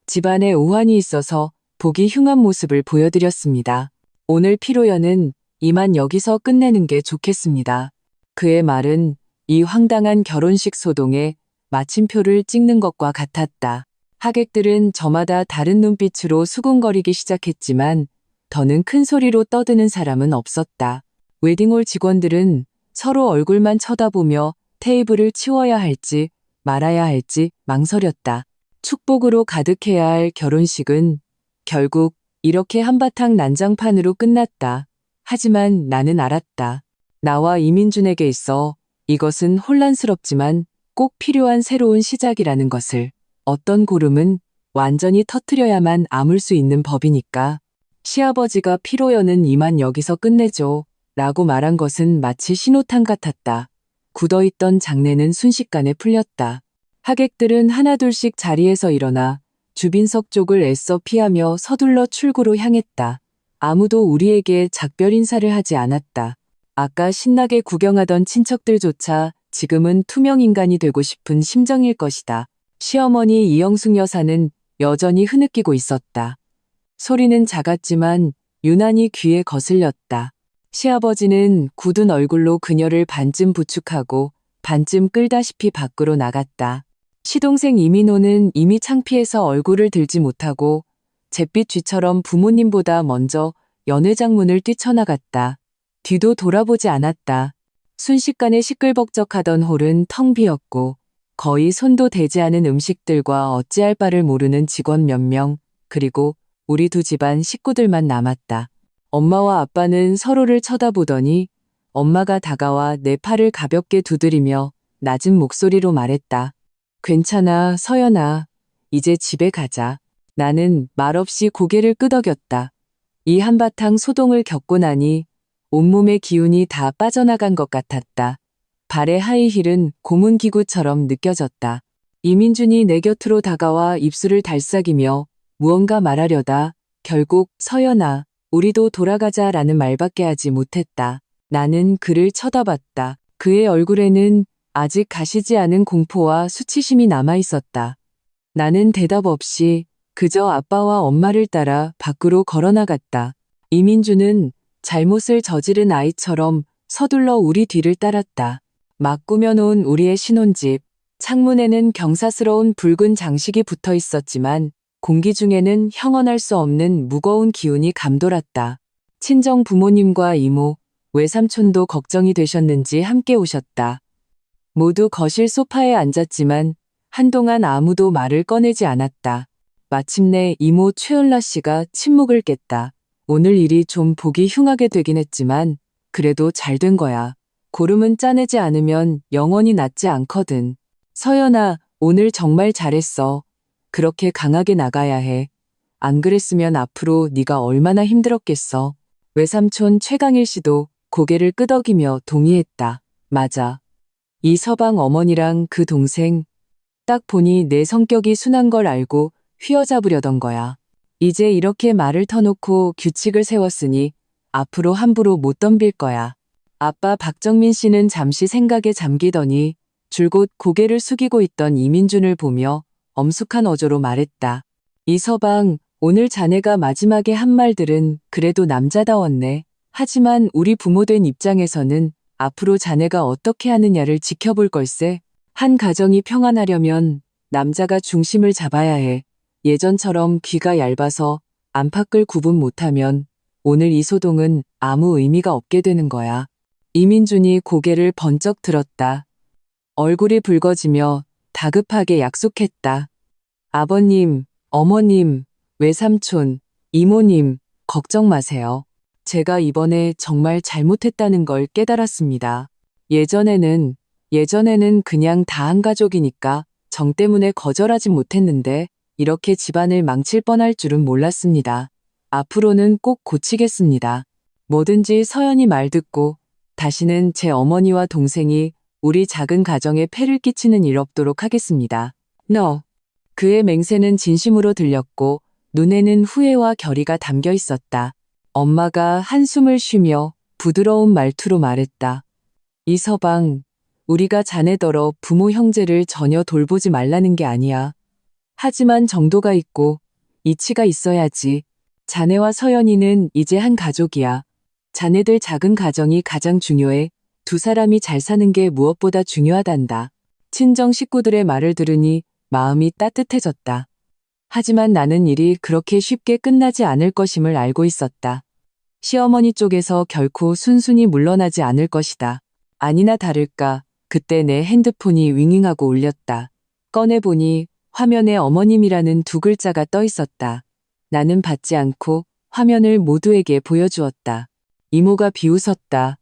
Speaker 1: 집안에 오한이 있어서 보기 흉한 모습을 보여드렸습니다. 오늘 피로연은 이만 여기서 끝내는 게 좋겠습니다. 그의 말은 이 황당한 결혼식 소동에 마침표를 찍는 것과 같았다. 하객들은 저마다 다른 눈빛으로 수군거리기 시작했지만 더는 큰 소리로 떠드는 사람은 없었다. 웨딩홀 직원들은 서로 얼굴만 쳐다보며 테이블을 치워야 할지 말아야 할지 망설였다. 축복으로 가득해야 할 결혼식은 결국 이렇게 한바탕 난장판으로 끝났다. 하지만 나는 알았다. 나와 이민준에게 있어 이것은 혼란스럽지만 꼭 필요한 새로운 시작이라는 것을. 어떤 고름은 완전히 터뜨려야만 아물 수 있는 법이니까. 시아버지가 피로연은 이만 여기서 끝내죠. 라고 말한 것은 마치 신호탄 같았다. 굳어있던 장례는 순식간에 풀렸다. 하객들은 하나둘씩 자리에서 일어나 주빈석 쪽을 애써 피하며 서둘러 출구로 향했다. 아무도 우리에게 작별 인사를 하지 않았다. 아까 신나게 구경하던 친척들조차 지금은 투명인간이 되고 싶은 심정일 것이다. 시어머니 이영숙 여사는 여전히 흐느끼고 있었다. 소리는 작았지만 유난히 귀에 거슬렸다. 시아버지는 굳은 얼굴로 그녀를 반쯤 부축하고 반쯤 끌다시피 밖으로 나갔다. 시동생 이민호는 이미 창피해서 얼굴을 들지 못하고 잿빛 쥐처럼 부모님보다 먼저 연회장문을 뛰쳐나갔다. 뒤도 돌아보지 않았다. 순식간에 시끌벅적하던 홀은 텅 비었고 거의 손도 대지 않은 음식들과 어찌할 바를 모르는 직원 몇 명, 그리고 우리 두 집안 식구들만 남았다. 엄마와 아빠는 서로를 쳐다보더니 엄마가 다가와 내 팔을 가볍게 두드리며 낮은 목소리로 말했다. 괜찮아, 서연아. 이제 집에 가자. 나는 말없이 고개를 끄덕였다. 이 한바탕 소동을 겪고 나니 온몸의 기운이 다 빠져나간 것 같았다. 발의 하이힐은 고문기구처럼 느껴졌다. 이민준이 내 곁으로 다가와 입술을 달싹이며 무언가 말하려다 결국 서연아, 우리도 돌아가자라는 말밖에 하지 못했다. 나는 그를 쳐다봤다. 그의 얼굴에는 아직 가시지 않은 공포와 수치심이 남아있었다. 나는 대답 없이 그저 아빠와 엄마를 따라 밖으로 걸어나갔다. 이민주는 잘못을 저지른 아이처럼 서둘러 우리 뒤를 따랐다. 막 꾸며놓은 우리의 신혼집, 창문에는 경사스러운 붉은 장식이 붙어 있었지만 공기 중에는 형언할 수 없는 무거운 기운이 감돌았다. 친정 부모님과 이모, 외삼촌도 걱정이 되셨는지 함께 오셨다. 모두 거실 소파에 앉았지만 한동안 아무도 말을 꺼내지 않았다. 마침내 이모 최은라 씨가 침묵을 깼다. 오늘 일이 좀 보기 흉하게 되긴 했지만 그래도 잘 된 거야. 고름은 짜내지 않으면 영원히 낫지 않거든. 서연아, 오늘 정말 잘했어. 그렇게 강하게 나가야 해. 안 그랬으면 앞으로 네가 얼마나 힘들었겠어. 외삼촌 최강일 씨도 고개를 끄덕이며 동의했다. 맞아. 이 서방 어머니랑 그 동생, 딱 보니 내 성격이 순한 걸 알고 휘어잡으려던 거야. 이제 이렇게 말을 터놓고 규칙을 세웠으니 앞으로 함부로 못 덤빌 거야. 아빠 박정민 씨는 잠시 생각에 잠기더니 줄곧 고개를 숙이고 있던 이민준을 보며 엄숙한 어조로 말했다. 이 서방, 오늘 자네가 마지막에 한 말들은 그래도 남자다웠네. 하지만 우리 부모된 입장에서는 앞으로 자네가 어떻게 하느냐를 지켜볼 걸세. 한 가정이 평안하려면 남자가 중심을 잡아야 해. 예전처럼 귀가 얇아서 안팎을 구분 못하면 오늘 이 소동은 아무 의미가 없게 되는 거야. 이민준이 고개를 번쩍 들었다. 얼굴이 붉어지며 다급하게 약속했다. 아버님, 어머님, 외삼촌, 이모님, 걱정 마세요. 제가 이번에 정말 잘못했다는 걸 깨달았습니다. 예전에는 그냥 다 한 가족이니까 정 때문에 거절하지 못했는데 이렇게 집안을 망칠 뻔할 줄은 몰랐습니다. 앞으로는 꼭 고치겠습니다. 뭐든지 서연이 말 듣고 다시는 제 어머니와 동생이 우리 작은 가정에 폐를 끼치는 일 없도록 하겠습니다. 너 그의 맹세는 진심으로 들렸고 눈에는 후회와 결의가 담겨 있었다. 엄마가 한숨을 쉬며 부드러운 말투로 말했다. 이서방, 우리가 자네더러 부모 형제를 전혀 돌보지 말라는 게 아니야. 하지만 정도가 있고 이치가 있어야지. 자네와 서연이는 이제 한 가족이야. 자네들 작은 가정이 가장 중요해. 두 사람이 잘 사는 게 무엇보다 중요하단다. 친정 식구들의 말을 들으니 마음이 따뜻해졌다. 하지만 나는 일이 그렇게 쉽게 끝나지 않을 것임을 알고 있었다. 시어머니 쪽에서 결코 순순히 물러나지 않을 것이다. 아니나 다를까 그때 내 핸드폰이 윙윙하고 울렸다. 꺼내보니 화면에 어머님이라는 두 글자가 떠 있었다. 나는 받지 않고 화면을 모두에게 보여주었다. 이모가 비웃었다.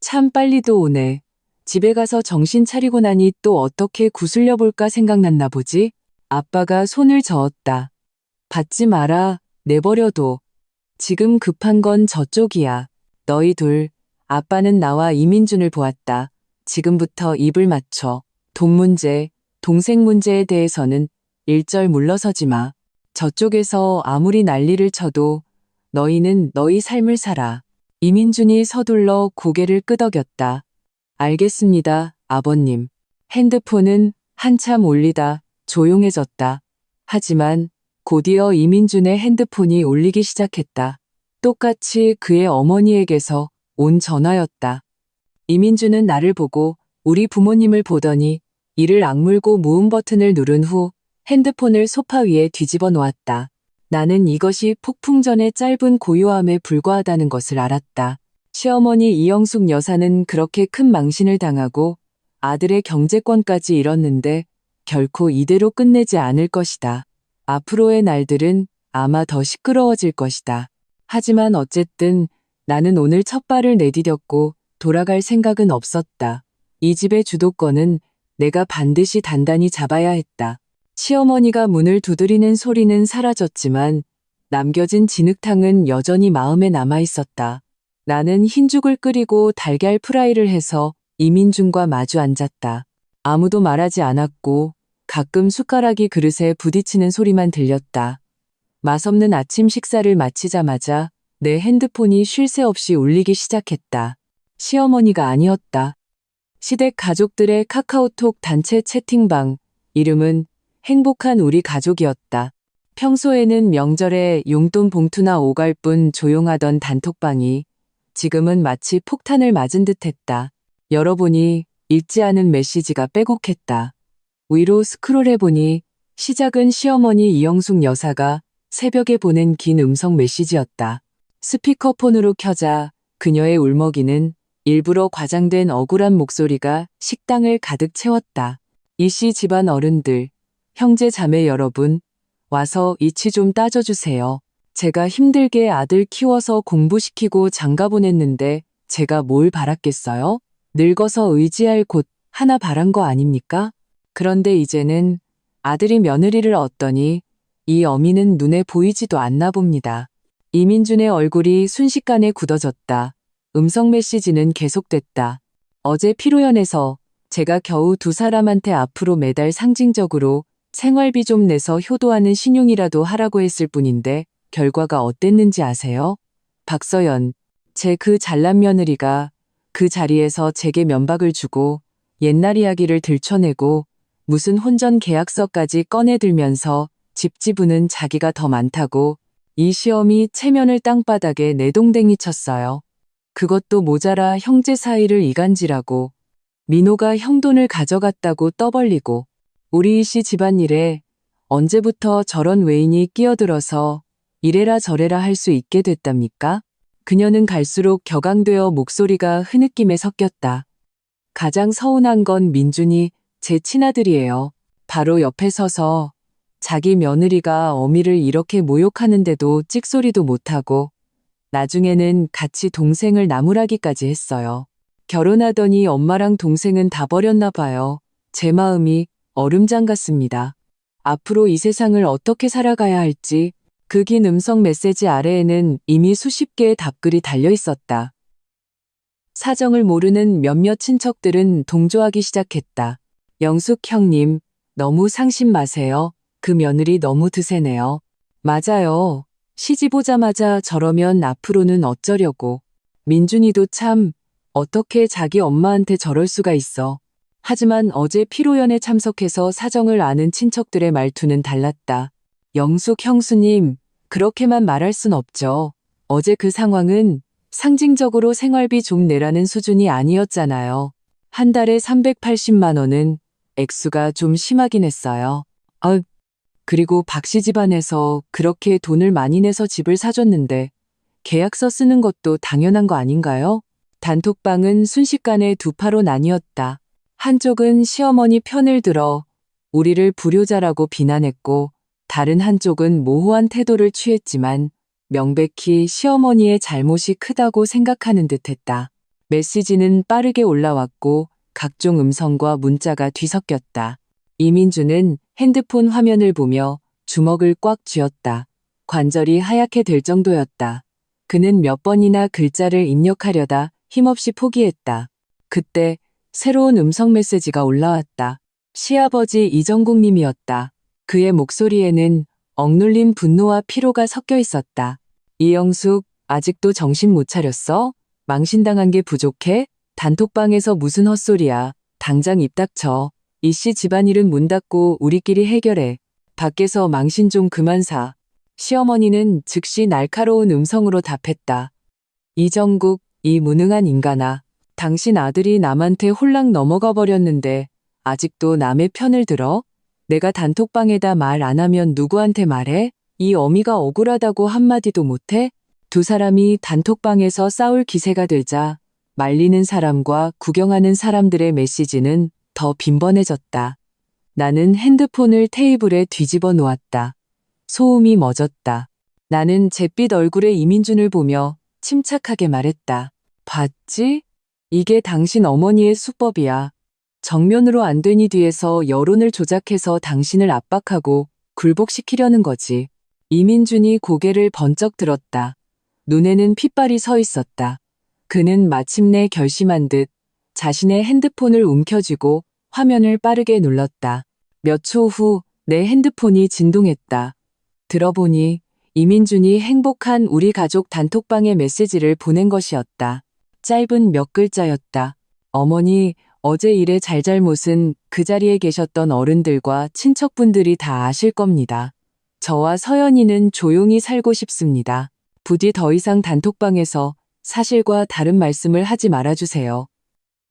Speaker 1: 참 빨리도 오네. 집에 가서 정신 차리고 나니 또 어떻게 구슬려 볼까 생각났나 보지? 아빠가 손을 저었다. 받지 마라. 내버려둬. 지금 급한 건 저쪽이야. 너희 둘. 아빠는 나와 이민준을 보았다. 지금부터 입을 맞춰. 돈 문제, 동생 문제에 대해서는 일절 물러서지 마. 저쪽에서 아무리 난리를 쳐도 너희는 너희 삶을 살아. 이민준이 서둘러 고개를 끄덕였다. 알겠습니다, 아버님. 핸드폰은 한참 울리다 조용해졌다. 하지만 곧이어 이민준의 핸드폰이 울리기 시작했다. 똑같이 그의 어머니에게서 온 전화였다. 이민준은 나를 보고 우리 부모님을 보더니 이를 악물고 무음 버튼을 누른 후 핸드폰을 소파 위에 뒤집어 놓았다. 나는 이것이 폭풍 전의 짧은 고요함에 불과하다는 것을 알았다. 시어머니 이영숙 여사는 그렇게 큰 망신을 당하고 아들의 경제권까지 잃었는데 결코 이대로 끝내지 않을 것이다. 앞으로의 날들은 아마 더 시끄러워질 것이다. 하지만 어쨌든 나는 오늘 첫 발을 내디뎠고 돌아갈 생각은 없었다. 이 집의 주도권은 내가 반드시 단단히 잡아야 했다. 시어머니가 문을 두드리는 소리는 사라졌지만 남겨진 진흙탕은 여전히 마음에 남아 있었다. 나는 흰죽을 끓이고 달걀 프라이를 해서 이민준과 마주 앉았다. 아무도 말하지 않았고 가끔 숟가락이 그릇에 부딪히는 소리만 들렸다. 맛없는 아침 식사를 마치자마자 내 핸드폰이 쉴 새 없이 울리기 시작했다. 시어머니가 아니었다. 시댁 가족들의 카카오톡 단체 채팅방, 이름은 행복한 우리 가족이었다. 평소에는 명절에 용돈 봉투나 오갈 뿐 조용하던 단톡방이 지금은 마치 폭탄을 맞은 듯했다. 열어보니 읽지 않은 메시지가 빼곡했다. 위로 스크롤해보니 시작은 시어머니 이영숙 여사가 새벽에 보낸 긴 음성 메시지였다. 스피커폰으로 켜자 그녀의 울먹이는 일부러 과장된 억울한 목소리가 식당을 가득 채웠다. 이씨 집안 어른들, 형제 자매 여러분, 와서 이치 좀 따져주세요. 제가 힘들게 아들 키워서 공부시키고 장가 보냈는데 제가 뭘 바랐겠어요? 늙어서 의지할 곳 하나 바란 거 아닙니까? 그런데 이제는 아들이 며느리를 얻더니 이 어미는 눈에 보이지도 않나 봅니다. 이민준의 얼굴이 순식간에 굳어졌다. 음성 메시지는 계속됐다. 어제 피로연에서 제가 겨우 두 사람한테 앞으로 매달 상징적으로 생활비 좀 내서 효도하는 신용이라도 하라고 했을 뿐인데 결과가 어땠는지 아세요? 박서연, 제 그 잘난 며느리가 그 자리에서 제게 면박을 주고 옛날 이야기를 들춰내고 무슨 혼전 계약서까지 꺼내들면서 집 지분은 자기가 더 많다고 이 시엄이 체면을 땅바닥에 내동댕이 쳤어요. 그것도 모자라 형제 사이를 이간질하고 민호가 형 돈을 가져갔다고 떠벌리고 우리 이씨 집안일에 언제부터 저런 외인이 끼어들어서 이래라 저래라 할 수 있게 됐답니까? 그녀는 갈수록 격앙되어 목소리가 흐느낌에 섞였다. 가장 서운한 건 민준이 제 친아들이에요. 바로 옆에 서서 자기 며느리가 어미를 이렇게 모욕하는데도 찍소리도 못하고 나중에는 같이 동생을 나무라기까지 했어요. 결혼하더니 엄마랑 동생은 다 버렸나 봐요. 제 마음이 얼음장 같습니다. 앞으로 이 세상을 어떻게 살아가야 할지 그 긴 음성 메시지 아래에는 이미 수십 개의 답글이 달려 있었다. 사정을 모르는 몇몇 친척들은 동조하기 시작했다. 영숙 형님, 너무 상심 마세요. 그 며느리 너무 드세네요. 맞아요. 시집 오자마자 저러면 앞으로는 어쩌려고. 민준이도 참 어떻게 자기 엄마한테 저럴 수가 있어. 하지만 어제 피로연에 참석해서 사정을 아는 친척들의 말투는 달랐다. 영숙 형수님, 그렇게만 말할 순 없죠. 어제 그 상황은 상징적으로 생활비 좀 내라는 수준이 아니었잖아요. 한 달에 380만 원은 액수가 좀 심하긴 했어요. 그리고 박씨 집안에서 그렇게 돈을 많이 내서 집을 사줬는데 계약서 쓰는 것도 당연한 거 아닌가요? 단톡방은 순식간에 두 파로 나뉘었다. 한쪽은 시어머니 편을 들어 우리를 불효자라고 비난했고 다른 한쪽은 모호한 태도를 취했지만 명백히 시어머니의 잘못이 크다고 생각하는 듯했다. 메시지는 빠르게 올라왔고 각종 음성과 문자가 뒤섞였다. 이민주는 핸드폰 화면을 보며 주먹을 꽉 쥐었다. 관절이 하얗게 될 정도였다. 그는 몇 번이나 글자를 입력하려다 힘없이 포기했다. 그때 새로운 음성 메시지가 올라왔다. 시아버지 이정국님이었다. 그의 목소리에는 억눌린 분노와 피로가 섞여 있었다. 이영숙, 아직도 정신 못 차렸어? 망신당한 게 부족해? 단톡방에서 무슨 헛소리야. 당장 입 닥쳐. 이씨 집안일은 문 닫고 우리끼리 해결해. 밖에서 망신 좀 그만 사. 시어머니는 즉시 날카로운 음성으로 답했다. 이정국, 이 무능한 인간아. 당신 아들이 남한테 홀랑 넘어가 버렸는데 아직도 남의 편을 들어? 내가 단톡방에다 말 안 하면 누구한테 말해? 이 어미가 억울하다고 한마디도 못해? 두 사람이 단톡방에서 싸울 기세가 들자 말리는 사람과 구경하는 사람들의 메시지는 더 빈번해졌다. 나는 핸드폰을 테이블에 뒤집어 놓았다. 소음이 멎었다. 나는 잿빛 얼굴의 이민준을 보며 침착하게 말했다. 봤지? 이게 당신 어머니의 수법이야. 정면으로 안 되니 뒤에서 여론을 조작해서 당신을 압박하고 굴복시키려는 거지. 이민준이 고개를 번쩍 들었다. 눈에는 핏발이 서 있었다. 그는 마침내 결심한 듯 자신의 핸드폰을 움켜쥐고 화면을 빠르게 눌렀다. 몇 초 후 내 핸드폰이 진동했다. 들어보니 이민준이 행복한 우리 가족 단톡방에 메시지를 보낸 것이었다. 짧은 몇 글자였다. 어머니, 어제 일의 잘잘못은 그 자리에 계셨던 어른들과 친척분들이 다 아실 겁니다. 저와 서연이는 조용히 살고 싶습니다. 부디 더 이상 단톡방에서 사실과 다른 말씀을 하지 말아주세요.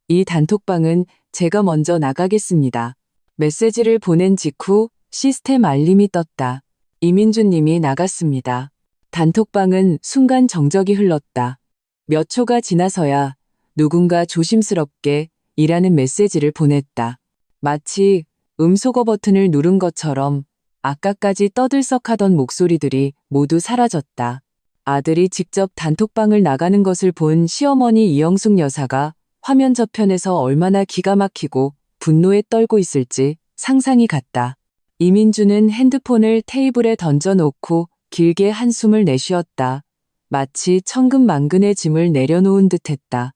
Speaker 1: 이 단톡방은 제가 먼저 나가겠습니다. 메시지를 보낸 직후 시스템 알림이 떴다. 이민준 님이 나갔습니다. 단톡방은 순간 정적이 흘렀다. 몇 초가 지나서야 누군가 조심스럽게 이라는 메시지를 보냈다. 마치 음소거 버튼을 누른 것처럼 아까까지 떠들썩하던 목소리들이 모두 사라졌다. 아들이 직접 단톡방을 나가는 것을 본 시어머니 이영숙 여사가 화면 저편에서 얼마나 기가 막히고 분노에 떨고 있을지 상상이 갔다. 이민주는 핸드폰을 테이블에 던져놓고 길게 한숨을 내쉬었다. 마치 천근만근의 짐을 내려놓은 듯했다.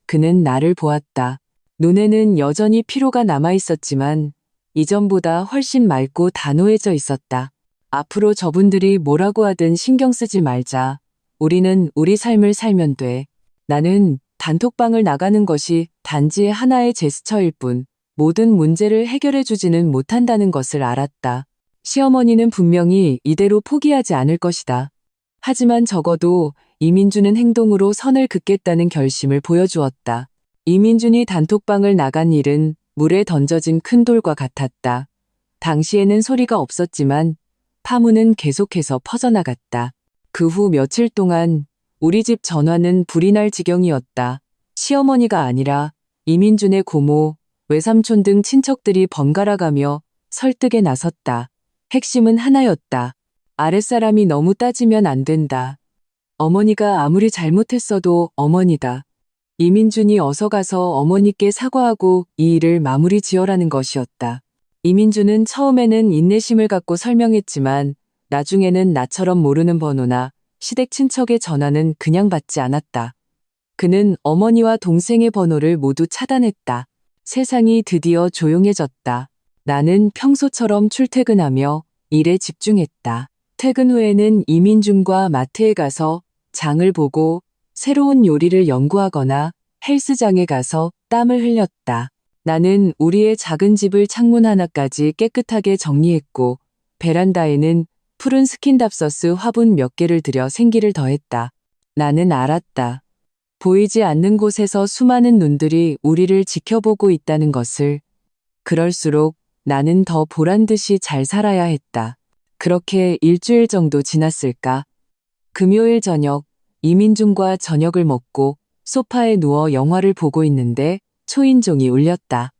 Speaker 1: 그는 나를 보았다. 눈에는 여전히 피로가 남아있었지만 이전보다 훨씬 맑고 단호해져 있었다. 앞으로 저분들이 뭐라고 하든 신경 쓰지 말자. 우리는 우리 삶을 살면 돼. 나는 단톡방을 나가는 것이 단지 하나의 제스처일 뿐 모든 문제를 해결해 주지는 못한다는 것을 알았다. 시어머니는 분명히 이대로 포기하지 않을 것이다. 하지만 적어도 이민준은 행동으로 선을 긋겠다는 결심을 보여주었다. 이민준이 단톡방을 나간 일은 물에 던져진 큰 돌과 같았다. 당시에는 소리가 없었지만 파문은 계속해서 퍼져나갔다. 그 후 며칠 동안 우리 집 전화는 불이 날 지경이었다. 시어머니가 아니라 이민준의 고모, 외삼촌 등 친척들이 번갈아가며 설득에 나섰다. 핵심은 하나였다. 아랫사람이 너무 따지면 안 된다. 어머니가 아무리 잘못했어도 어머니다. 이민준이 어서 가서 어머니께 사과하고 이 일을 마무리 지어라는 것이었다. 이민준은 처음에는 인내심을 갖고 설명했지만 나중에는 나처럼 모르는 번호나 시댁 친척의 전화는 그냥 받지 않았다. 그는 어머니와 동생의 번호를 모두 차단했다. 세상이 드디어 조용해졌다. 나는 평소처럼 출퇴근하며 일에 집중했다. 퇴근 후에는 이민준과 마트에 가서 장을 보고 새로운 요리를 연구하거나 헬스장에 가서 땀을 흘렸다. 나는 우리의 작은 집을 창문 하나까지 깨끗하게 정리했고 베란다에는 푸른 스킨답서스 화분 몇 개를 들여 생기를 더했다. 나는 알았다. 보이지 않는 곳에서 수많은 눈들이 우리를 지켜보고 있다는 것을. 그럴수록 나는 더 보란 듯이 잘 살아야 했다. 그렇게 일주일 정도 지났을까? 금요일 저녁, 이민준과 저녁을 먹고 소파에 누워 영화를 보고 있는데 초인종이 울렸다.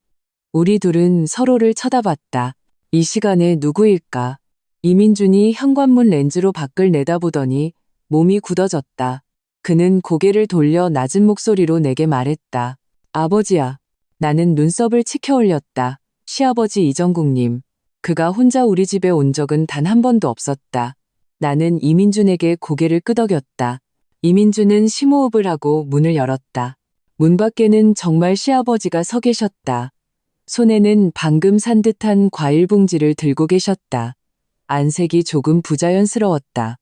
Speaker 1: 우리 둘은 서로를 쳐다봤다. 이 시간에 누구일까? 이민준이 현관문 렌즈로 밖을 내다보더니 몸이 굳어졌다. 그는 고개를 돌려 낮은 목소리로 내게 말했다. 아버지야. 나는 눈썹을 치켜 올렸다. 시아버지 이정국님. 그가 혼자 우리 집에 온 적은 단 한 번도 없었다. 나는 이민준에게 고개를 끄덕였다. 이민준은 심호흡을 하고 문을 열었다. 문 밖에는 정말 시아버지가 서 계셨다. 손에는 방금 산 듯한 과일 봉지를 들고 계셨다. 안색이 조금 부자연스러웠다.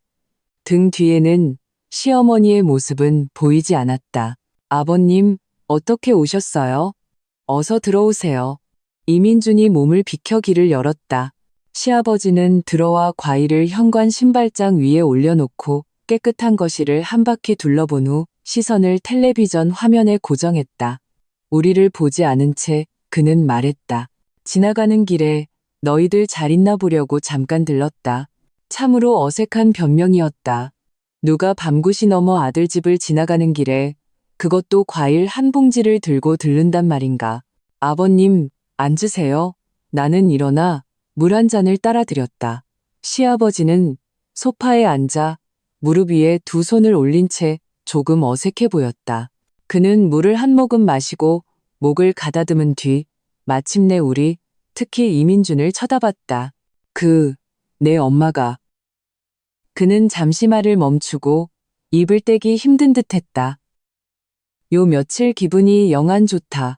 Speaker 1: 등 뒤에는 시어머니의 모습은 보이지 않았다. 아버님, 어떻게 오셨어요? 어서 들어오세요. 이민준이 몸을 비켜 길을 열었다. 시아버지는 들어와 과일을 현관 신발장 위에 올려놓고 깨끗한 거실을 한 바퀴 둘러본 후 시선을 텔레비전 화면에 고정했다. 우리를 보지 않은 채 그는 말했다. 지나가는 길에 너희들 잘 있나 보려고 잠깐 들렀다. 참으로 어색한 변명이었다. 누가 밤9시 넘어 아들 집을 지나가는 길에 그것도 과일 한 봉지를 들고 들른단 말인가. 아버님, 앉으세요. 나는 일어나 물 한 잔을 따라 드렸다. 시아버지는 소파에 앉아 무릎 위에 두 손을 올린 채 조금 어색해 보였다. 그는 물을 한 모금 마시고 목을 가다듬은 뒤 마침내 우리, 특히 이민준을 쳐다봤다. 내 엄마가. 그는 잠시 말을 멈추고 입을 떼기 힘든 듯 했다. 요 며칠 기분이 영 안 좋다.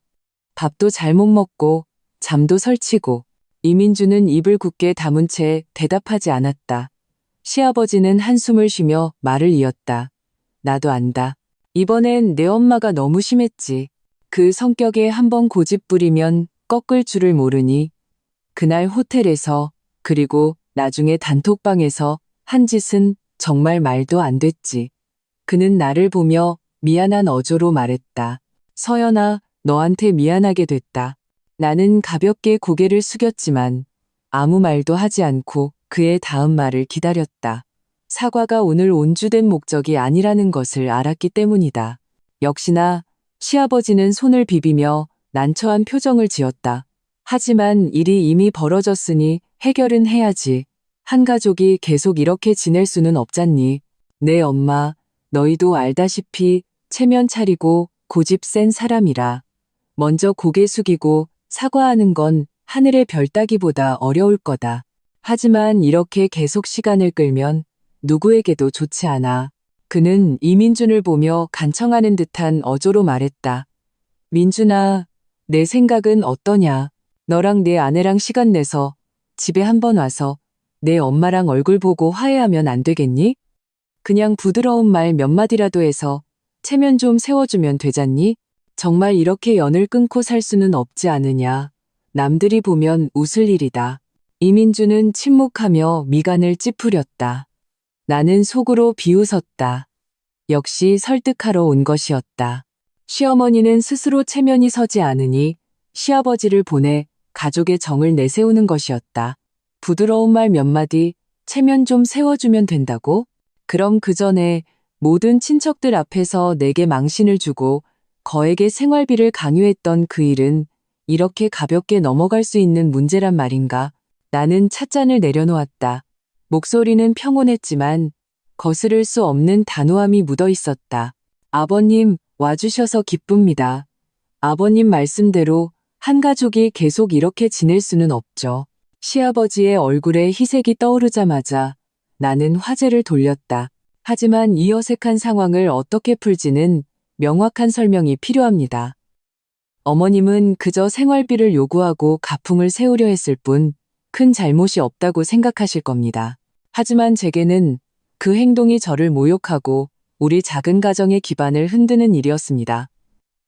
Speaker 1: 밥도 잘 못 먹고 잠도 설치고. 이민준은 입을 굳게 다문 채 대답하지 않았다. 시아버지는 한숨을 쉬며 말을 이었다. 나도 안다. 이번엔 내 엄마가 너무 심했지. 그 성격에 한번 고집 부리면 꺾을 줄을 모르니. 그날 호텔에서 그리고 나중에 단톡방에서 한 짓은 정말 말도 안 됐지. 그는 나를 보며 미안한 어조로 말했다. 서연아, 너한테 미안하게 됐다. 나는 가볍게 고개를 숙였지만 아무 말도 하지 않고 그의 다음 말을 기다렸다. 사과가 오늘 온주된 목적이 아니라는 것을 알았기 때문이다. 역시나 시아버지는 손을 비비며 난처한 표정을 지었다. 하지만 일이 이미 벌어졌으니 해결은 해야지. 한 가족이 계속 이렇게 지낼 수는 없잖니. 내 엄마, 너희도 알다시피 체면 차리고 고집 센 사람이라. 먼저 고개 숙이고 사과하는 건 하늘의 별 따기보다 어려울 거다. 하지만 이렇게 계속 시간을 끌면 누구에게도 좋지 않아. 그는 이민준을 보며 간청하는 듯한 어조로 말했다. 민준아, 내 생각은 어떠냐? 너랑 내 아내랑 시간 내서 집에 한번 와서 내 엄마랑 얼굴 보고 화해하면 안 되겠니? 그냥 부드러운 말 몇 마디라도 해서 체면 좀 세워주면 되잖니? 정말 이렇게 연을 끊고 살 수는 없지 않으냐. 남들이 보면 웃을 일이다. 이민준은 침묵하며 미간을 찌푸렸다. 나는 속으로 비웃었다. 역시 설득하러 온 것이었다. 시어머니는 스스로 체면이 서지 않으니 시아버지를 보내 가족의 정을 내세우는 것이었다. 부드러운 말 몇 마디, 체면 좀 세워주면 된다고? 그럼 그 전에 모든 친척들 앞에서 내게 망신을 주고 거액의 생활비를 강요했던 그 일은 이렇게 가볍게 넘어갈 수 있는 문제란 말인가? 나는 찻잔을 내려놓았다. 목소리는 평온했지만 거스를 수 없는 단호함이 묻어 있었다. 아버님, 와주셔서 기쁩니다. 아버님 말씀대로 한 가족이 계속 이렇게 지낼 수는 없죠. 시아버지의 얼굴에 희색이 떠오르자마자 나는 화제를 돌렸다. 하지만 이 어색한 상황을 어떻게 풀지는 명확한 설명이 필요합니다. 어머님은 그저 생활비를 요구하고 가풍을 세우려 했을 뿐 큰 잘못이 없다고 생각하실 겁니다. 하지만 제게는 그 행동이 저를 모욕하고 우리 작은 가정의 기반을 흔드는 일이었습니다.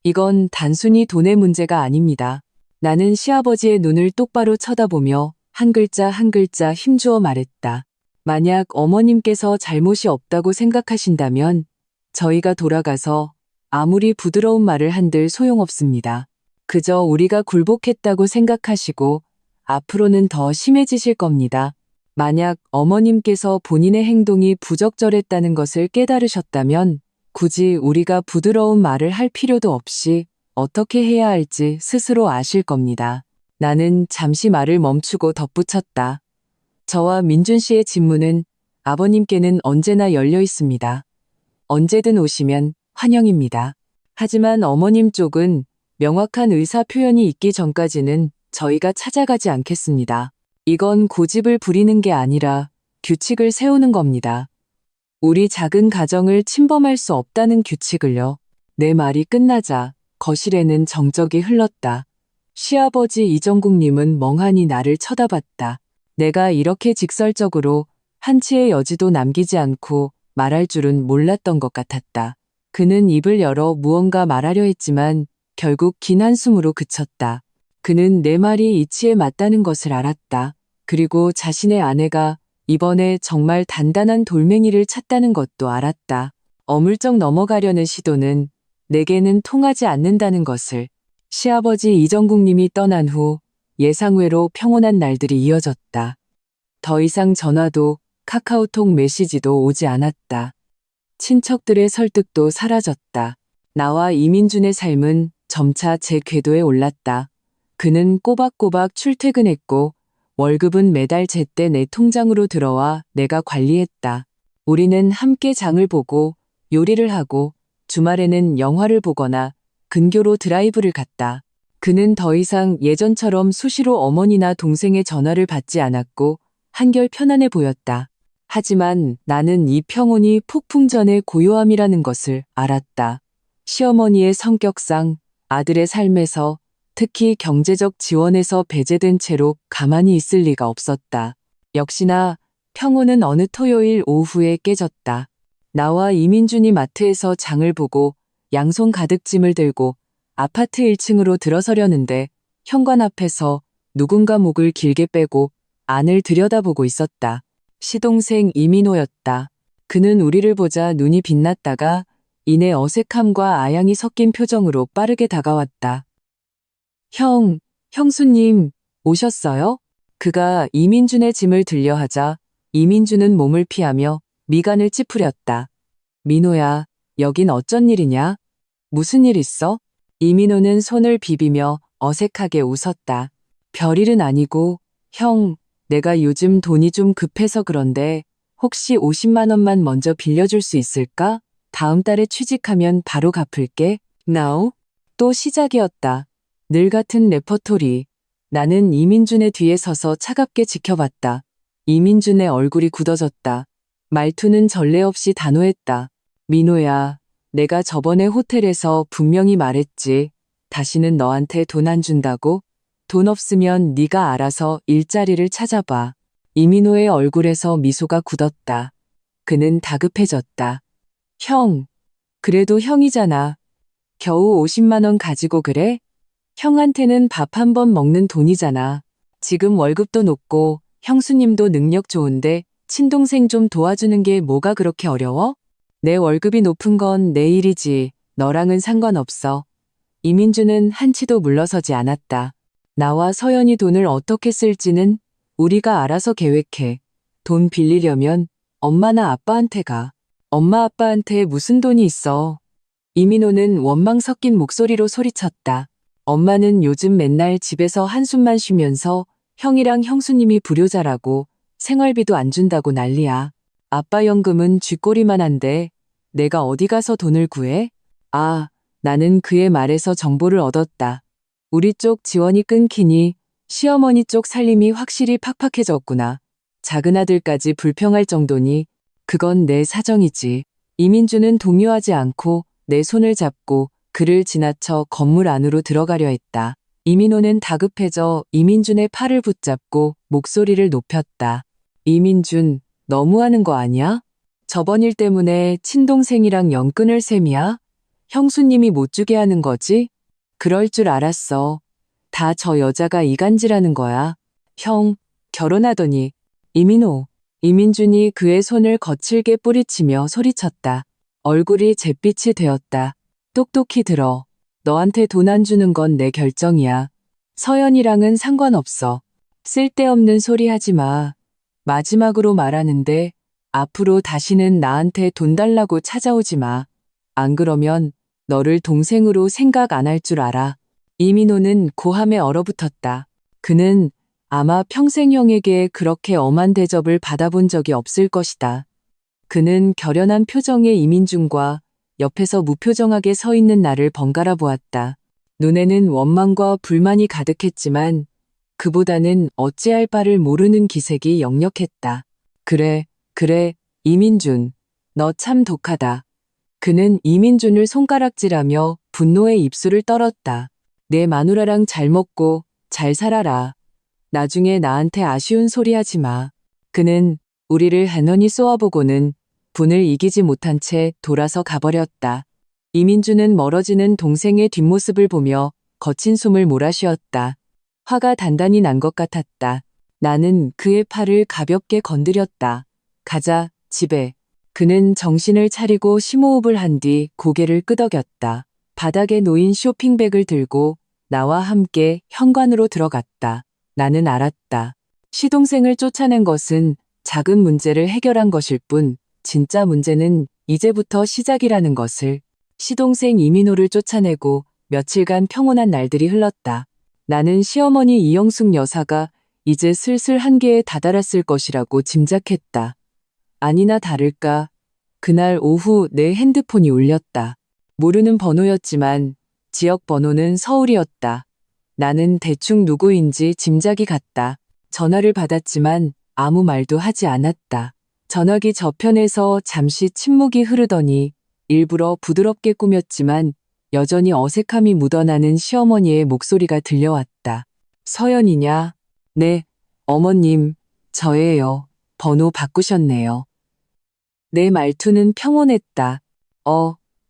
Speaker 1: 이건 단순히 돈의 문제가 아닙니다. 나는 시아버지의 눈을 똑바로 쳐다보며 한 글자 한 글자 힘주어 말했다. 만약 어머님께서 잘못이 없다고 생각하신다면 저희가 돌아가서 아무리 부드러운 말을 한들 소용없습니다. 그저 우리가 굴복했다고 생각하시고 앞으로는 더 심해지실 겁니다. 만약 어머님께서 본인의 행동이 부적절했다는 것을 깨달으셨다면 굳이 우리가 부드러운 말을 할 필요도 없이 어떻게 해야 할지 스스로 아실 겁니다. 나는 잠시 말을 멈추고 덧붙였다. 저와 민준 씨의 집문은 아버님께는 언제나 열려 있습니다. 언제든 오시면 환영입니다. 하지만 어머님 쪽은 명확한 의사 표현이 있기 전까지는 저희가 찾아가지 않겠습니다. 이건 고집을 부리는 게 아니라 규칙을 세우는 겁니다. 우리 작은 가정을 침범할 수 없다는 규칙을요. 내 말이 끝나자 거실에는 정적이 흘렀다. 시아버지 이정국님은 멍하니 나를 쳐다봤다. 내가 이렇게 직설적으로 한치의 여지도 남기지 않고 말할 줄은 몰랐던 것 같았다. 그는 입을 열어 무언가 말하려 했지만 결국 긴 한숨으로 그쳤다. 그는 내 말이 이치에 맞다는 것을 알았다. 그리고 자신의 아내가 이번에 정말 단단한 돌멩이를 찾다는 것도 알았다. 어물쩍 넘어가려는 시도는 내게는 통하지 않는다는 것을. 시아버지 이정국님이 떠난 후 예상외로 평온한 날들이 이어졌다. 더 이상 전화도 카카오톡 메시지도 오지 않았다. 친척들의 설득도 사라졌다. 나와 이민준의 삶은 점차 제 궤도에 올랐다. 그는 꼬박꼬박 출퇴근했고 월급은 매달 제때 내 통장으로 들어와 내가 관리했다. 우리는 함께 장을 보고 요리를 하고 주말에는 영화를 보거나 근교로 드라이브를 갔다. 그는 더 이상 예전처럼 수시로 어머니나 동생의 전화를 받지 않았고 한결 편안해 보였다. 하지만 나는 이 평온이 폭풍전의 고요함이라는 것을 알았다. 시어머니의 성격상 아들의 삶에서 특히 경제적 지원에서 배제된 채로 가만히 있을 리가 없었다. 역시나 평온은 어느 토요일 오후에 깨졌다. 나와 이민준이 마트에서 장을 보고 양손 가득 짐을 들고 아파트 1층으로 들어서려는데 현관 앞에서 누군가 목을 길게 빼고 안을 들여다보고 있었다. 시동생 이민호였다. 그는 우리를 보자 눈이 빛났다가 이내 어색함과 아양이 섞인 표정으로 빠르게 다가왔다. 형수님, 오셨어요? 그가 이민준의 짐을 들려하자 이민준은 몸을 피하며 미간을 찌푸렸다. 민호야, 여긴 어쩐 일이냐? 무슨 일 있어? 이민호는 손을 비비며 어색하게 웃었다. 별일은 아니고, 형, 내가 요즘 돈이 좀 급해서 그런데 혹시 50만 원만 먼저 빌려줄 수 있을까? 다음 달에 취직하면 바로 갚을게. Now? 또 시작이었다. 늘 같은 레퍼토리. 나는 이민준의 뒤에 서서 차갑게 지켜봤다. 이민준의 얼굴이 굳어졌다. 말투는 전례 없이 단호했다. 민호야, 내가 저번에 호텔에서 분명히 말했지. 다시는 너한테 돈 안 준다고? 돈 없으면 네가 알아서 일자리를 찾아봐. 이민호의 얼굴에서 미소가 굳었다. 그는 다급해졌다. 형, 그래도 형이잖아. 겨우 50만 원 가지고 그래? 형한테는 밥 한 번 먹는 돈이잖아. 지금 월급도 높고 형수님도 능력 좋은데 친동생 좀 도와주는 게 뭐가 그렇게 어려워? 내 월급이 높은 건 내 일이지. 너랑은 상관없어. 이민주는 한치도 물러서지 않았다. 나와 서연이 돈을 어떻게 쓸지는 우리가 알아서 계획해. 돈 빌리려면 엄마나 아빠한테 가. 엄마 아빠한테 무슨 돈이 있어. 이민호는 원망 섞인 목소리로 소리쳤다. 엄마는 요즘 맨날 집에서 한숨만 쉬면서 형이랑 형수님이 불효자라고 생활비도 안 준다고 난리야. 아빠 연금은 쥐꼬리만 한데 내가 어디 가서 돈을 구해? 아, 나는 그의 말에서 정보를 얻었다. 우리 쪽 지원이 끊기니 시어머니 쪽 살림이 확실히 팍팍해졌구나. 작은 아들까지 불평할 정도니 그건 내 사정이지. 이민주는 동요하지 않고 내 손을 잡고 그를 지나쳐 건물 안으로 들어가려 했다. 이민호는 다급해져 이민준의 팔을 붙잡고 목소리를 높였다. 이민준, 너무하는 거 아니야? 저번 일 때문에 친동생이랑 연 끊을 셈이야? 형수님이 못 주게 하는 거지? 그럴 줄 알았어. 다 저 여자가 이간질하는 거야. 형, 결혼하더니. 이민호. 이민준이 그의 손을 거칠게 뿌리치며 소리쳤다. 얼굴이 잿빛이 되었다. 똑똑히 들어. 너한테 돈 안 주는 건 내 결정이야. 서연이랑은 상관없어. 쓸데없는 소리 하지 마. 마지막으로 말하는데 앞으로 다시는 나한테 돈 달라고 찾아오지 마. 안 그러면 너를 동생으로 생각 안 할 줄 알아. 이민호는 고함에 얼어붙었다. 그는 아마 평생 형에게 그렇게 엄한 대접을 받아본 적이 없을 것이다. 그는 결연한 표정의 이민준과 옆에서 무표정하게 서 있는 나를 번갈아 보았다. 눈에는 원망과 불만이 가득했지만 그보다는 어찌할 바를 모르는 기색이 역력했다. 그래, 이민준. 너 참 독하다. 그는 이민준을 손가락질하며 분노의 입술을 떨었다. 내 마누라랑 잘 먹고 잘 살아라. 나중에 나한테 아쉬운 소리 하지 마. 그는 우리를 한눈이 쏘아보고는 분을 이기지 못한 채 돌아서 가버렸다. 이민준은 멀어지는 동생의 뒷모습을 보며 거친 숨을 몰아쉬었다. 화가 단단히 난 것 같았다. 나는 그의 팔을 가볍게 건드렸다. 가자, 집에. 그는 정신을 차리고 심호흡을 한 뒤 고개를 끄덕였다. 바닥에 놓인 쇼핑백을 들고 나와 함께 현관으로 들어갔다. 나는 알았다. 시동생을 쫓아낸 것은 작은 문제를 해결한 것일 뿐 진짜 문제는 이제부터 시작이라는 것을. 시동생 이민호를 쫓아내고 며칠간 평온한 날들이 흘렀다. 나는 시어머니 이영숙 여사가 이제 슬슬 한계에 다다랐을 것이라고 짐작했다. 아니나 다를까 그날 오후 내 핸드폰이 울렸다. 모르는 번호였지만 지역 번호는 서울이었다. 나는 대충 누구인지 짐작이 갔다. 전화를 받았지만 아무 말도 하지 않았다. 전화기 저편에서 잠시 침묵이 흐르더니 일부러 부드럽게 꾸몄지만 여전히 어색함이 묻어나는 시어머니의 목소리가 들려왔다. 서연이냐? 네, 어머님, 저예요. 번호 바꾸셨네요. 내 말투는 평온했다.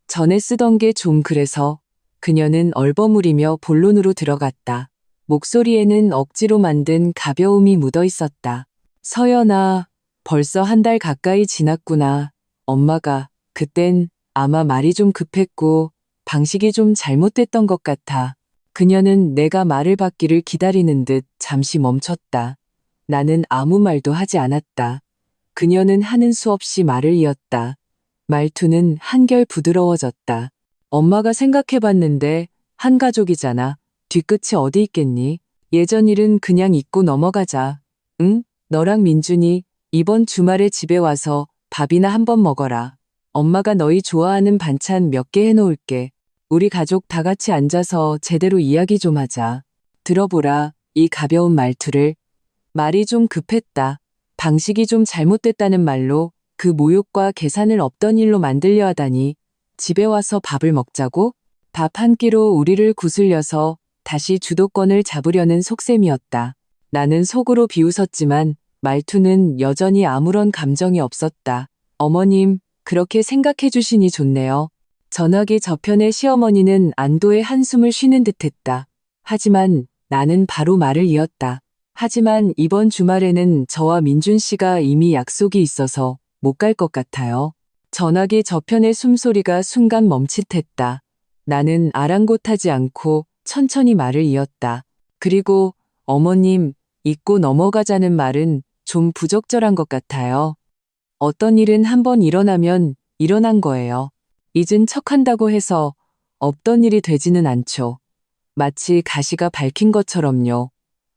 Speaker 1: 전에 쓰던 게 좀 그래서. 그녀는 얼버무리며 본론으로 들어갔다. 목소리에는 억지로 만든 가벼움이 묻어 있었다. 서연아, 벌써 한 달 가까이 지났구나. 엄마가 그땐 아마 말이 좀 급했고 방식이 좀 잘못됐던 것 같아. 그녀는 내가 말을 받기를 기다리는 듯 잠시 멈췄다. 나는 아무 말도 하지 않았다. 그녀는 하는 수 없이 말을 이었다. 말투는 한결 부드러워졌다. 엄마가 생각해봤는데 한 가족이잖아. 뒤끝이 어디 있겠니? 예전 일은 그냥 잊고 넘어가자. 응? 너랑 민준이 이번 주말에 집에 와서 밥이나 한번 먹어라. 엄마가 너희 좋아하는 반찬 몇 개 해놓을게. 우리 가족 다 같이 앉아서 제대로 이야기 좀 하자. 들어보라, 이 가벼운 말투를. 말이 좀 급했다. 방식이 좀 잘못됐다는 말로 그 모욕과 계산을 없던 일로 만들려 하다니. 집에 와서 밥을 먹자고? 밥 한 끼로 우리를 구슬려서 다시 주도권을 잡으려는 속셈이었다. 나는 속으로 비웃었지만 말투는 여전히 아무런 감정이 없었다. 어머님, 그렇게 생각해 주시니 좋네요. 전화기 저편의 시어머니는 안도의 한숨을 쉬는 듯했다. 하지만 나는 바로 말을 이었다. 하지만 이번 주말에는 저와 민준 씨가 이미 약속이 있어서 못 갈 것 같아요. 전화기 저편의 숨소리가 순간 멈칫했다. 나는 아랑곳하지 않고 천천히 말을 이었다. 그리고 어머님, 잊고 넘어가자는 말은 좀 부적절한 것 같아요. 어떤 일은 한번 일어나면 일어난 거예요. 잊은 척한다고 해서 없던 일이 되지는 않죠. 마치 가시가 밝힌 것처럼요.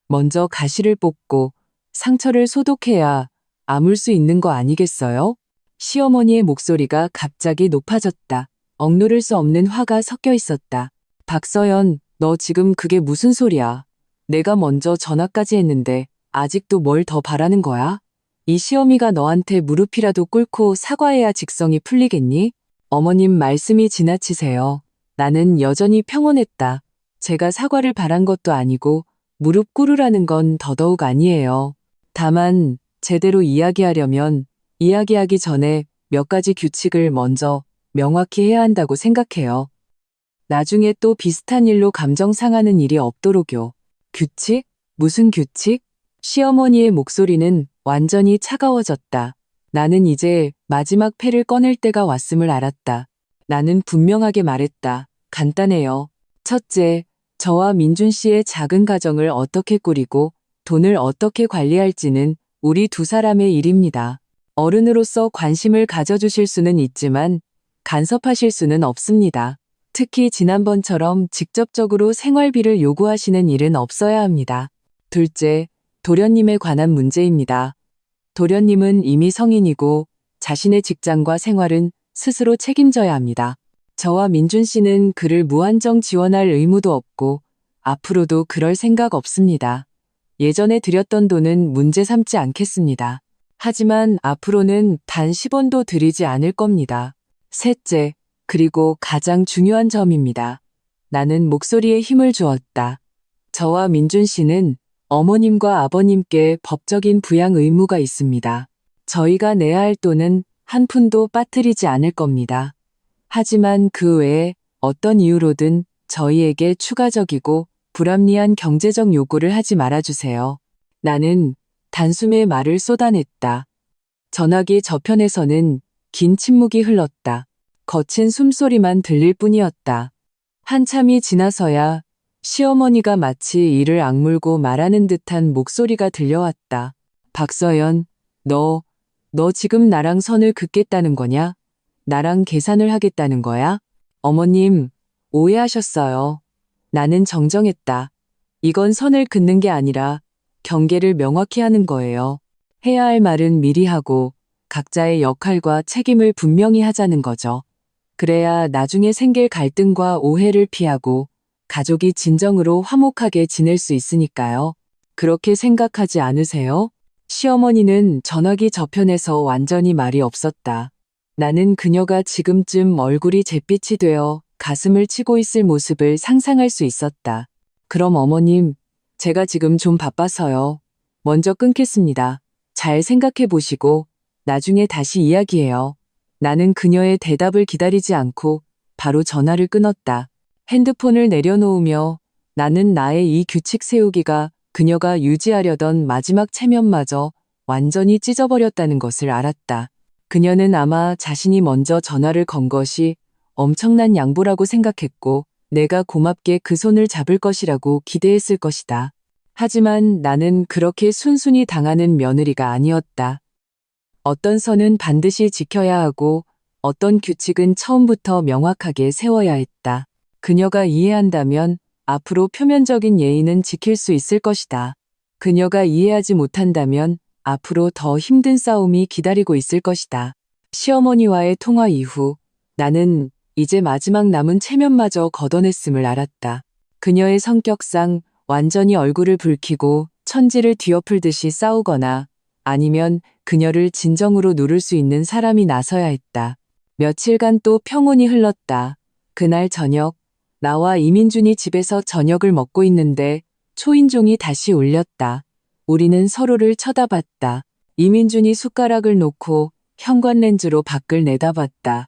Speaker 1: 먼저 가시를 뽑고 상처를 소독해야 아물 수 있는 거 아니겠어요? 시어머니의 목소리가 갑자기 높아졌다. 억누를 수 없는 화가 섞여 있었다. 박서연, 너 지금 그게 무슨 소리야? 내가 먼저 전화까지 했는데 아직도 뭘 더 바라는 거야? 이 시어미가 너한테 무릎이라도 꿇고 사과해야 직성이 풀리겠니? 어머님 말씀이 지나치세요. 나는 여전히 평온했다. 제가 사과를 바란 것도 아니고 무릎 꿇으라는 건 더더욱 아니에요. 다만 제대로 이야기하려면 이야기하기 전에 몇 가지 규칙을 먼저 명확히 해야 한다고 생각해요. 나중에 또 비슷한 일로 감정 상하는 일이 없도록요. 규칙? 무슨 규칙? 시어머니의 목소리는 완전히 차가워졌다. 나는 이제 마지막 패를 꺼낼 때가 왔음을 알았다. 나는 분명하게 말했다. 간단해요. 첫째, 저와 민준 씨의 작은 가정을 어떻게 꾸리고 돈을 어떻게 관리할지는 우리 두 사람의 일입니다. 어른으로서 관심을 가져주실 수는 있지만 간섭하실 수는 없습니다. 특히 지난번처럼 직접적으로 생활비를 요구하시는 일은 없어야 합니다. 둘째, 도련님에 관한 문제입니다. 도련님은 이미 성인이고 자신의 직장과 생활은 스스로 책임져야 합니다. 저와 민준 씨는 그를 무한정 지원할 의무도 없고 앞으로도 그럴 생각 없습니다. 예전에 드렸던 돈은 문제 삼지 않겠습니다. 하지만 앞으로는 단 10원도 드리지 않을 겁니다. 셋째, 그리고 가장 중요한 점입니다. 나는 목소리에 힘을 주었다. 저와 민준 씨는 어머님과 아버님께 법적인 부양 의무가 있습니다. 저희가 내야 할 돈은 한 푼도 빠뜨리지 않을 겁니다. 하지만 그 외에 어떤 이유로든 저희에게 추가적이고 불합리한 경제적 요구를 하지 말아주세요. 나는 단숨에 말을 쏟아냈다. 전화기 저편에서는 긴 침묵이 흘렀다. 거친 숨소리만 들릴 뿐이었다. 한참이 지나서야 시어머니가 마치 이를 악물고 말하는 듯한 목소리가 들려왔다. 박서연, 너 지금 나랑 선을 긋겠다는 거냐? 나랑 계산을 하겠다는 거야? 어머님, 오해하셨어요. 나는 정정했다. 이건 선을 긋는 게 아니라 경계를 명확히 하는 거예요. 해야 할 말은 미리 하고 각자의 역할과 책임을 분명히 하자는 거죠. 그래야 나중에 생길 갈등과 오해를 피하고 가족이 진정으로 화목하게 지낼 수 있으니까요. 그렇게 생각하지 않으세요? 시어머니는 전화기 저편에서 완전히 말이 없었다. 나는 그녀가 지금쯤 얼굴이 잿빛이 되어 가슴을 치고 있을 모습을 상상할 수 있었다. 그럼 어머님, 제가 지금 좀 바빠서요. 먼저 끊겠습니다. 잘 생각해 보시고 나중에 다시 이야기해요. 나는 그녀의 대답을 기다리지 않고 바로 전화를 끊었다. 핸드폰을 내려놓으며 나는 나의 이 규칙 세우기가 그녀가 유지하려던 마지막 체면마저 완전히 찢어버렸다는 것을 알았다. 그녀는 아마 자신이 먼저 전화를 건 것이 엄청난 양보라고 생각했고 내가 고맙게 그 손을 잡을 것이라고 기대했을 것이다. 하지만 나는 그렇게 순순히 당하는 며느리가 아니었다. 어떤 선은 반드시 지켜야 하고 어떤 규칙은 처음부터 명확하게 세워야 했다. 그녀가 이해한다면 앞으로 표면적인 예의는 지킬 수 있을 것이다. 그녀가 이해하지 못한다면 앞으로 더 힘든 싸움이 기다리고 있을 것이다. 시어머니와의 통화 이후 나는 이제 마지막 남은 체면마저 걷어냈음을 알았다. 그녀의 성격상 완전히 얼굴을 붉히고 천지를 뒤엎을듯이 싸우거나 아니면 그녀를 진정으로 누를 수 있는 사람이 나서야 했다. 며칠간 또 평온이 흘렀다. 그날 저녁, 나와 이민준이 집에서 저녁을 먹고 있는데 초인종이 다시 울렸다. 우리는 서로를 쳐다봤다. 이민준이 숟가락을 놓고 현관렌즈로 밖을 내다봤다.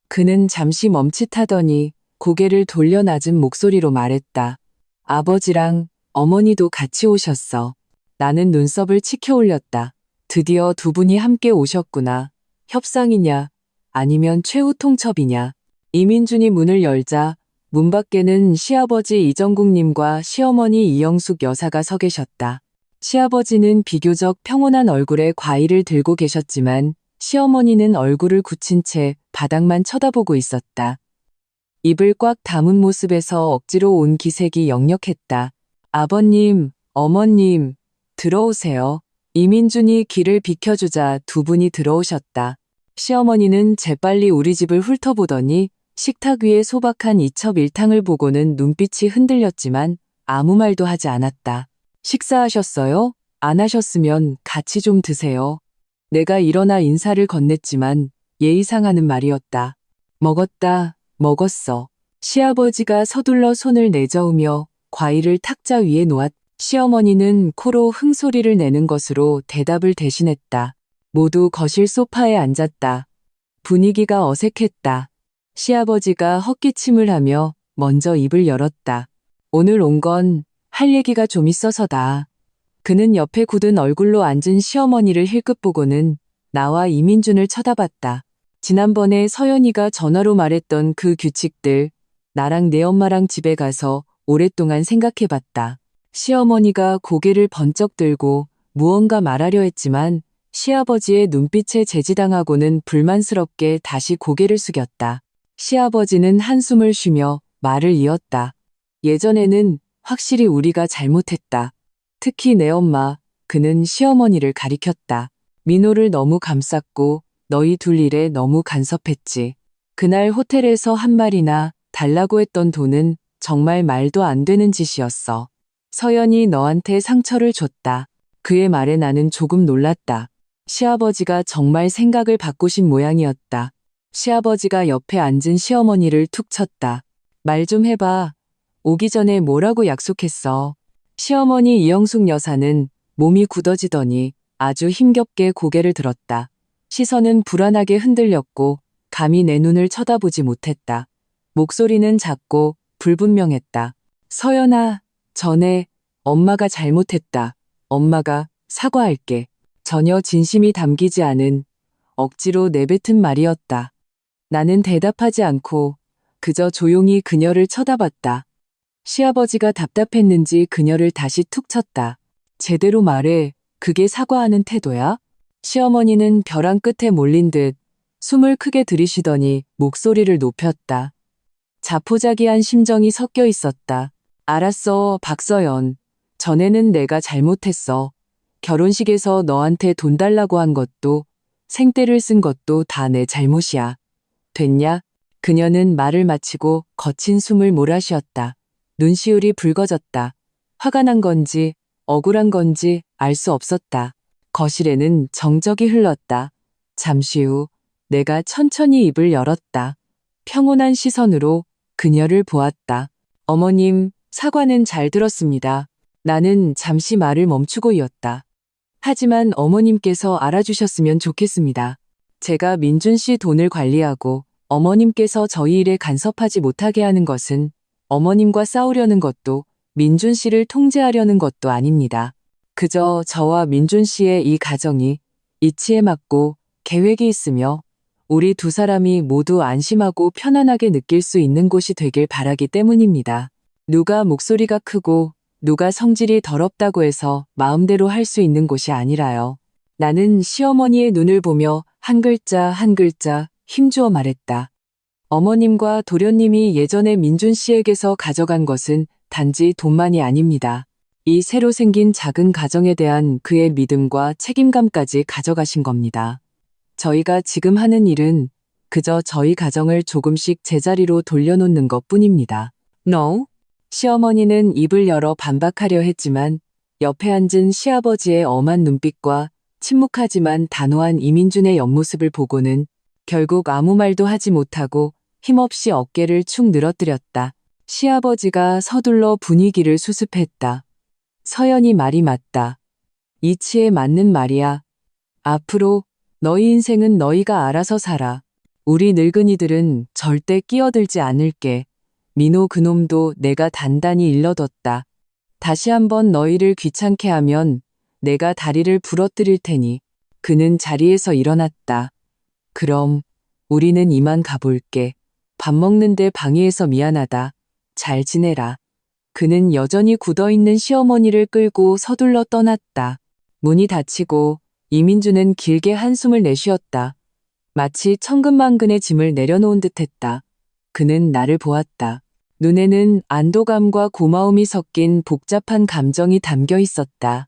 Speaker 1: 그는 잠시 멈칫하더니 고개를 돌려 낮은 목소리로 말했다. 아버지랑 어머니도 같이 오셨어. 나는 눈썹을 치켜 올렸다. 드디어 두 분이 함께 오셨구나. 협상이냐? 아니면 최후 통첩이냐? 이민준이 문을 열자 문 밖에는 시아버지 이정국님과 시어머니 이영숙 여사가 서 계셨다. 시아버지는 비교적 평온한 얼굴에 과일을 들고 계셨지만 시어머니는 얼굴을 굳힌 채 바닥만 쳐다보고 있었다. 입을 꽉 다문 모습에서 억지로 온 기색이 역력했다. 아버님, 어머님, 들어오세요. 이민준이 길을 비켜주자 두 분이 들어오셨다. 시어머니는 재빨리 우리 집을 훑어보더니 식탁 위에 소박한 이첩일탕을 보고는 눈빛이 흔들렸지만 아무 말도 하지 않았다. 식사하셨어요? 안 하셨으면 같이 좀 드세요. 내가 일어나 인사를 건넸지만 예의상 하는 말이었다. 먹었다, 먹었어. 시아버지가 서둘러 손을 내저으며 과일을 탁자 위에 놓았다. 시어머니는 코로 흥소리를 내는 것으로 대답을 대신했다. 모두 거실 소파에 앉았다. 분위기가 어색했다. 시아버지가 헛기침을 하며 먼저 입을 열었다. 오늘 온 건 할 얘기가 좀 있어서다. 그는 옆에 굳은 얼굴로 앉은 시어머니를 힐끗 보고는 나와 이민준을 쳐다봤다. 지난번에 서연이가 전화로 말했던 그 규칙들, 나랑 내 엄마랑 집에 가서 오랫동안 생각해봤다. 시어머니가 고개를 번쩍 들고 무언가 말하려 했지만 시아버지의 눈빛에 제지당하고는 불만스럽게 다시 고개를 숙였다. 시아버지는 한숨을 쉬며 말을 이었다. 예전에는 확실히 우리가 잘못했다. 특히 내 엄마, 그는 시어머니를 가리켰다. 민호를 너무 감쌌고 너희 둘 일에 너무 간섭했지. 그날 호텔에서 한 말이나 달라고 했던 돈은 정말 말도 안 되는 짓이었어. 서연이 너한테 상처를 줬다. 그의 말에 나는 조금 놀랐다. 시아버지가 정말 생각을 바꾸신 모양이었다. 시아버지가 옆에 앉은 시어머니를 툭 쳤다. 말 좀 해봐. 오기 전에 뭐라고 약속했어. 시어머니 이영숙 여사는 몸이 굳어지더니 아주 힘겹게 고개를 들었다. 시선은 불안하게 흔들렸고 감히 내 눈을 쳐다보지 못했다. 목소리는 작고 불분명했다. 서연아, 전에 엄마가 잘못했다. 엄마가 사과할게. 전혀 진심이 담기지 않은 억지로 내뱉은 말이었다. 나는 대답하지 않고 그저 조용히 그녀를 쳐다봤다. 시아버지가 답답했는지 그녀를 다시 툭 쳤다. 제대로 말해, 그게 사과하는 태도야? 시어머니는 벼랑 끝에 몰린 듯 숨을 크게 들이쉬더니 목소리를 높였다. 자포자기한 심정이 섞여 있었다. 알았어, 박서연. 전에는 내가 잘못했어. 결혼식에서 너한테 돈 달라고 한 것도 생떼를 쓴 것도 다 내 잘못이야. 됐냐? 그녀는 말을 마치고 거친 숨을 몰아쉬었다. 눈시울이 붉어졌다. 화가 난 건지 억울한 건지 알 수 없었다. 거실에는 정적이 흘렀다. 잠시 후 내가 천천히 입을 열었다. 평온한 시선으로 그녀를 보았다. 어머님, 사과는 잘 들었습니다. 나는 잠시 말을 멈추고 이었다. 하지만 어머님께서 알아주셨으면 좋겠습니다. 제가 민준 씨 돈을 관리하고 어머님께서 저희 일에 간섭하지 못하게 하는 것은 어머님과 싸우려는 것도 민준 씨를 통제하려는 것도 아닙니다. 그저 저와 민준 씨의 이 가정이 이치에 맞고 계획이 있으며 우리 두 사람이 모두 안심하고 편안하게 느낄 수 있는 곳이 되길 바라기 때문입니다. 누가 목소리가 크고 누가 성질이 더럽다고 해서 마음대로 할 수 있는 곳이 아니라요. 나는 시어머니의 눈을 보며 한 글자 한 글자 힘주어 말했다. 어머님과 도련님이 예전에 민준 씨에게서 가져간 것은 단지 돈만이 아닙니다. 이 새로 생긴 작은 가정에 대한 그의 믿음과 책임감까지 가져가신 겁니다. 저희가 지금 하는 일은 그저 저희 가정을 조금씩 제자리로 돌려놓는 것 뿐입니다. No? 시어머니는 입을 열어 반박하려 했지만 옆에 앉은 시아버지의 엄한 눈빛과 침묵하지만 단호한 이민준의 옆모습을 보고는 결국 아무 말도 하지 못하고 힘없이 어깨를 축 늘어뜨렸다. 시아버지가 서둘러 분위기를 수습했다. 서연이 말이 맞다. 이치에 맞는 말이야. 앞으로 너희 인생은 너희가 알아서 살아. 우리 늙은이들은 절대 끼어들지 않을게. 민호 그놈도 내가 단단히 일러뒀다. 다시 한번 너희를 귀찮게 하면 내가 다리를 부러뜨릴 테니. 그는 자리에서 일어났다. 그럼 우리는 이만 가볼게. 밥 먹는데 방해해서 미안하다. 잘 지내라. 그는 여전히 굳어있는 시어머니를 끌고 서둘러 떠났다. 문이 닫히고 이민주는 길게 한숨을 내쉬었다. 마치 천근만근의 짐을 내려놓은 듯했다. 그는 나를 보았다. 눈에는 안도감과 고마움이 섞인 복잡한 감정이 담겨 있었다.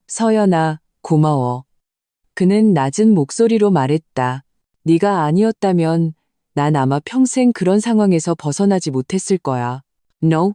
Speaker 1: 서연아, 고마워. 그는 낮은 목소리로 말했다. 네가 아니었다면 난 아마 평생 그런 상황에서 벗어나지 못했을 거야. No?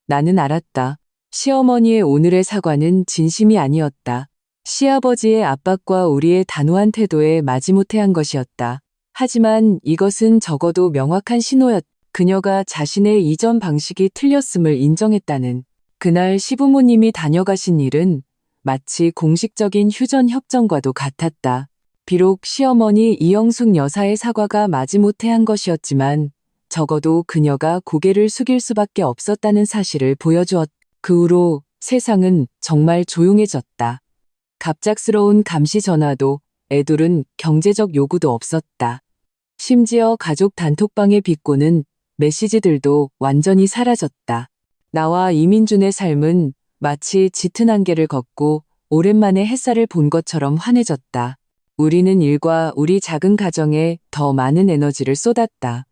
Speaker 1: 나는 알았다. 시어머니의 오늘의 사과는 진심이 아니었다. 시아버지의 압박과 우리의 단호한 태도에 마지못해 한 것이었다. 하지만 이것은 적어도 명확한 신호였다. 그녀가 자신의 이전 방식이 틀렸음을 인정했다는. 그날 시부모님이 다녀가신 일은 마치 공식적인 휴전 협정과도 같았다. 비록 시어머니 이영숙 여사의 사과가 마지못해 한 것이었지만 적어도 그녀가 고개를 숙일 수밖에 없었다는 사실을 보여주었다. 그 후로 세상은 정말 조용해졌다. 갑작스러운 감시 전화도 애둘은 경제적 요구도 없었다. 심지어 가족 단톡방의 비꼬는 메시지들도 완전히 사라졌다. 나와 이민준의 삶은 마치 짙은 안개를 걷고 오랜만에 햇살을 본 것처럼 환해졌다. 우리는 일과 우리 작은 가정에 더 많은 에너지를 쏟았다.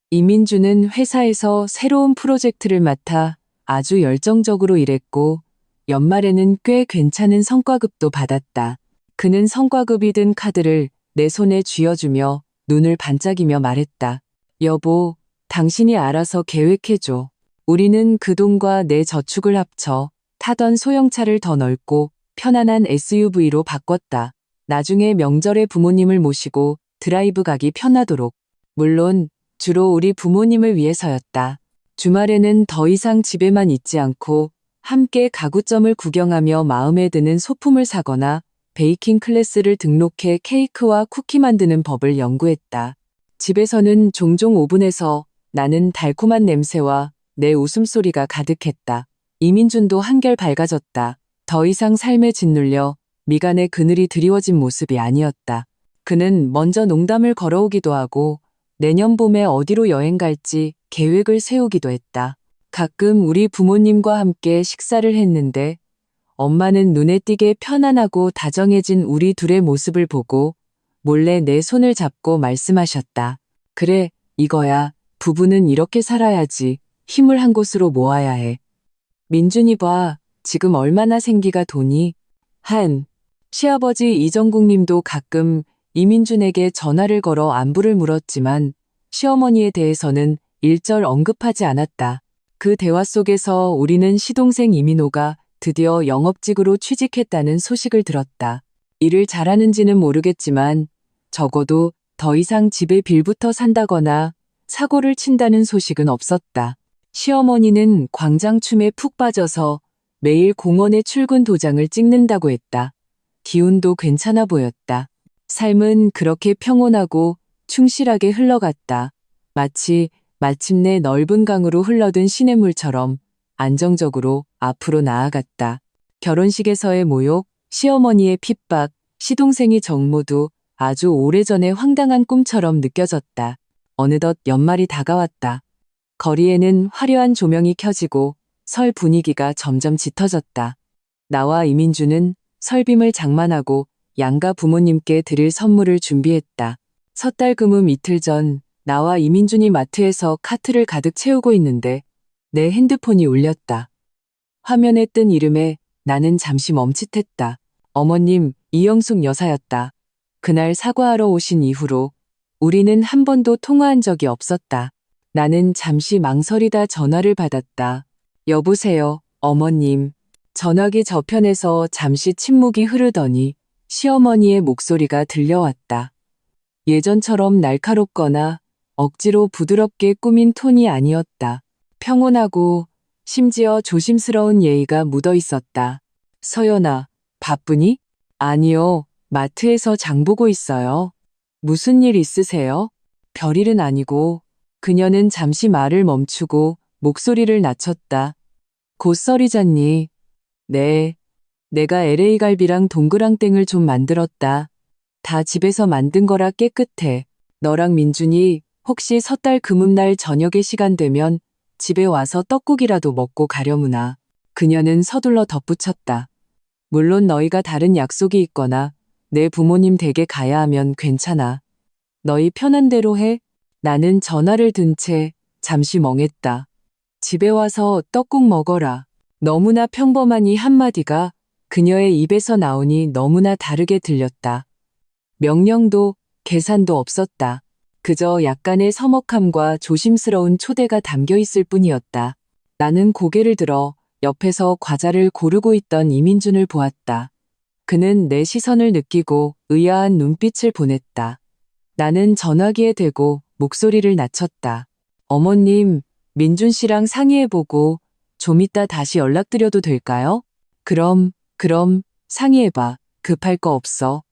Speaker 1: 이민준은 회사에서 새로운 프로젝트를 맡아 아주 열정적으로 일했고 연말에는 꽤 괜찮은 성과급도 받았다. 그는 성과급이 든 카드를 내 손에 쥐어주며 눈을 반짝이며 말했다. 여보, 당신이 알아서 계획해줘. 우리는 그 돈과 내 저축을 합쳐 타던 소형차를 더 넓고 편안한 SUV로 바꿨다. 나중에 명절에 부모님을 모시고 드라이브 가기 편하도록. 물론 주로 우리 부모님을 위해서였다. 주말에는 더 이상 집에만 있지 않고 함께 가구점을 구경하며 마음에 드는 소품을 사거나 베이킹 클래스를 등록해 케이크와 쿠키 만드는 법을 연구했다. 집에서는 종종 오븐에서 나는 달콤한 냄새와 내 웃음소리가 가득했다. 이민준도 한결 밝아졌다. 더 이상 삶에 짓눌려 미간에 그늘이 드리워진 모습이 아니었다. 그는 먼저 농담을 걸어오기도 하고 내년 봄에 어디로 여행 갈지 계획을 세우기도 했다. 가끔 우리 부모님과 함께 식사를 했는데 엄마는 눈에 띄게 편안하고 다정해진 우리 둘의 모습을 보고 몰래 내 손을 잡고 말씀하셨다. 그래, 이거야. 부부는 이렇게 살아야지. 힘을 한 곳으로 모아야 해. 민준이 봐. 지금 얼마나 생기가 도니? 시아버지 이정국 님도 가끔 이민준에게 전화를 걸어 안부를 물었지만 시어머니에 대해서는 일절 언급하지 않았다. 그 대화 속에서 우리는 시동생 이민호가 드디어 영업직으로 취직했다는 소식을 들었다. 일을 잘하는지는 모르겠지만 적어도 더 이상 집에 빌붙어 산다거나 사고를 친다는 소식은 없었다. 시어머니는 광장춤에 푹 빠져서 매일 공원에 출근 도장을 찍는다고 했다. 기운도 괜찮아 보였다. 삶은 그렇게 평온하고 충실하게 흘러갔다. 마치 마침내 넓은 강으로 흘러든 시냇물처럼 안정적으로 앞으로 나아갔다. 결혼식에서의 모욕, 시어머니의 핍박, 시동생의 정모도 아주 오래전의 황당한 꿈처럼 느껴졌다. 어느덧 연말이 다가왔다. 거리에는 화려한 조명이 켜지고 설 분위기가 점점 짙어졌다. 나와 이민주는 설빔을 장만하고 양가 부모님께 드릴 선물을 준비했다. 섣달 금음 이틀 전 나와 이민준이 마트에서 카트를 가득 채우고 있는데 내 핸드폰이 울렸다. 화면에 뜬 이름에 나는 잠시 멈칫했다. 어머님, 이영숙 여사였다. 그날 사과하러 오신 이후로 우리는 한 번도 통화한 적이 없었다. 나는 잠시 망설이다 전화를 받았다. 여보세요, 어머님. 전화기 저편에서 잠시 침묵이 흐르더니 시어머니의 목소리가 들려왔다. 예전처럼 날카롭거나 억지로 부드럽게 꾸민 톤이 아니었다. 평온하고 심지어 조심스러운 예의가 묻어 있었다. 서연아, 바쁘니? 아니요, 마트에서 장 보고 있어요. 무슨 일 있으세요? 별일은 아니고. 그녀는 잠시 말을 멈추고 목소리를 낮췄다. 곧 설이잖니. 네. 내가 LA 갈비랑 동그랑땡을 좀 만들었다. 다 집에서 만든 거라 깨끗해. 너랑 민준이 혹시 섣달 금음날 저녁에 시간 되면 집에 와서 떡국이라도 먹고 가려무나. 그녀는 서둘러 덧붙였다. 물론 너희가 다른 약속이 있거나 내 부모님 댁에 가야 하면 괜찮아. 너희 편한 대로 해. 나는 전화를 든 채 잠시 멍했다. 집에 와서 떡국 먹어라. 너무나 평범한 이 한마디가 그녀의 입에서 나오니 너무나 다르게 들렸다. 명령도 계산도 없었다. 그저 약간의 서먹함과 조심스러운 초대가 담겨 있을 뿐이었다. 나는 고개를 들어 옆에서 과자를 고르고 있던 이민준을 보았다. 그는 내 시선을 느끼고 의아한 눈빛을 보냈다. 나는 전화기에 대고 목소리를 낮췄다. 어머님, 민준 씨랑 상의해보고 좀 이따 다시 연락드려도 될까요? 그럼, 상의해봐. 급할 거 없어.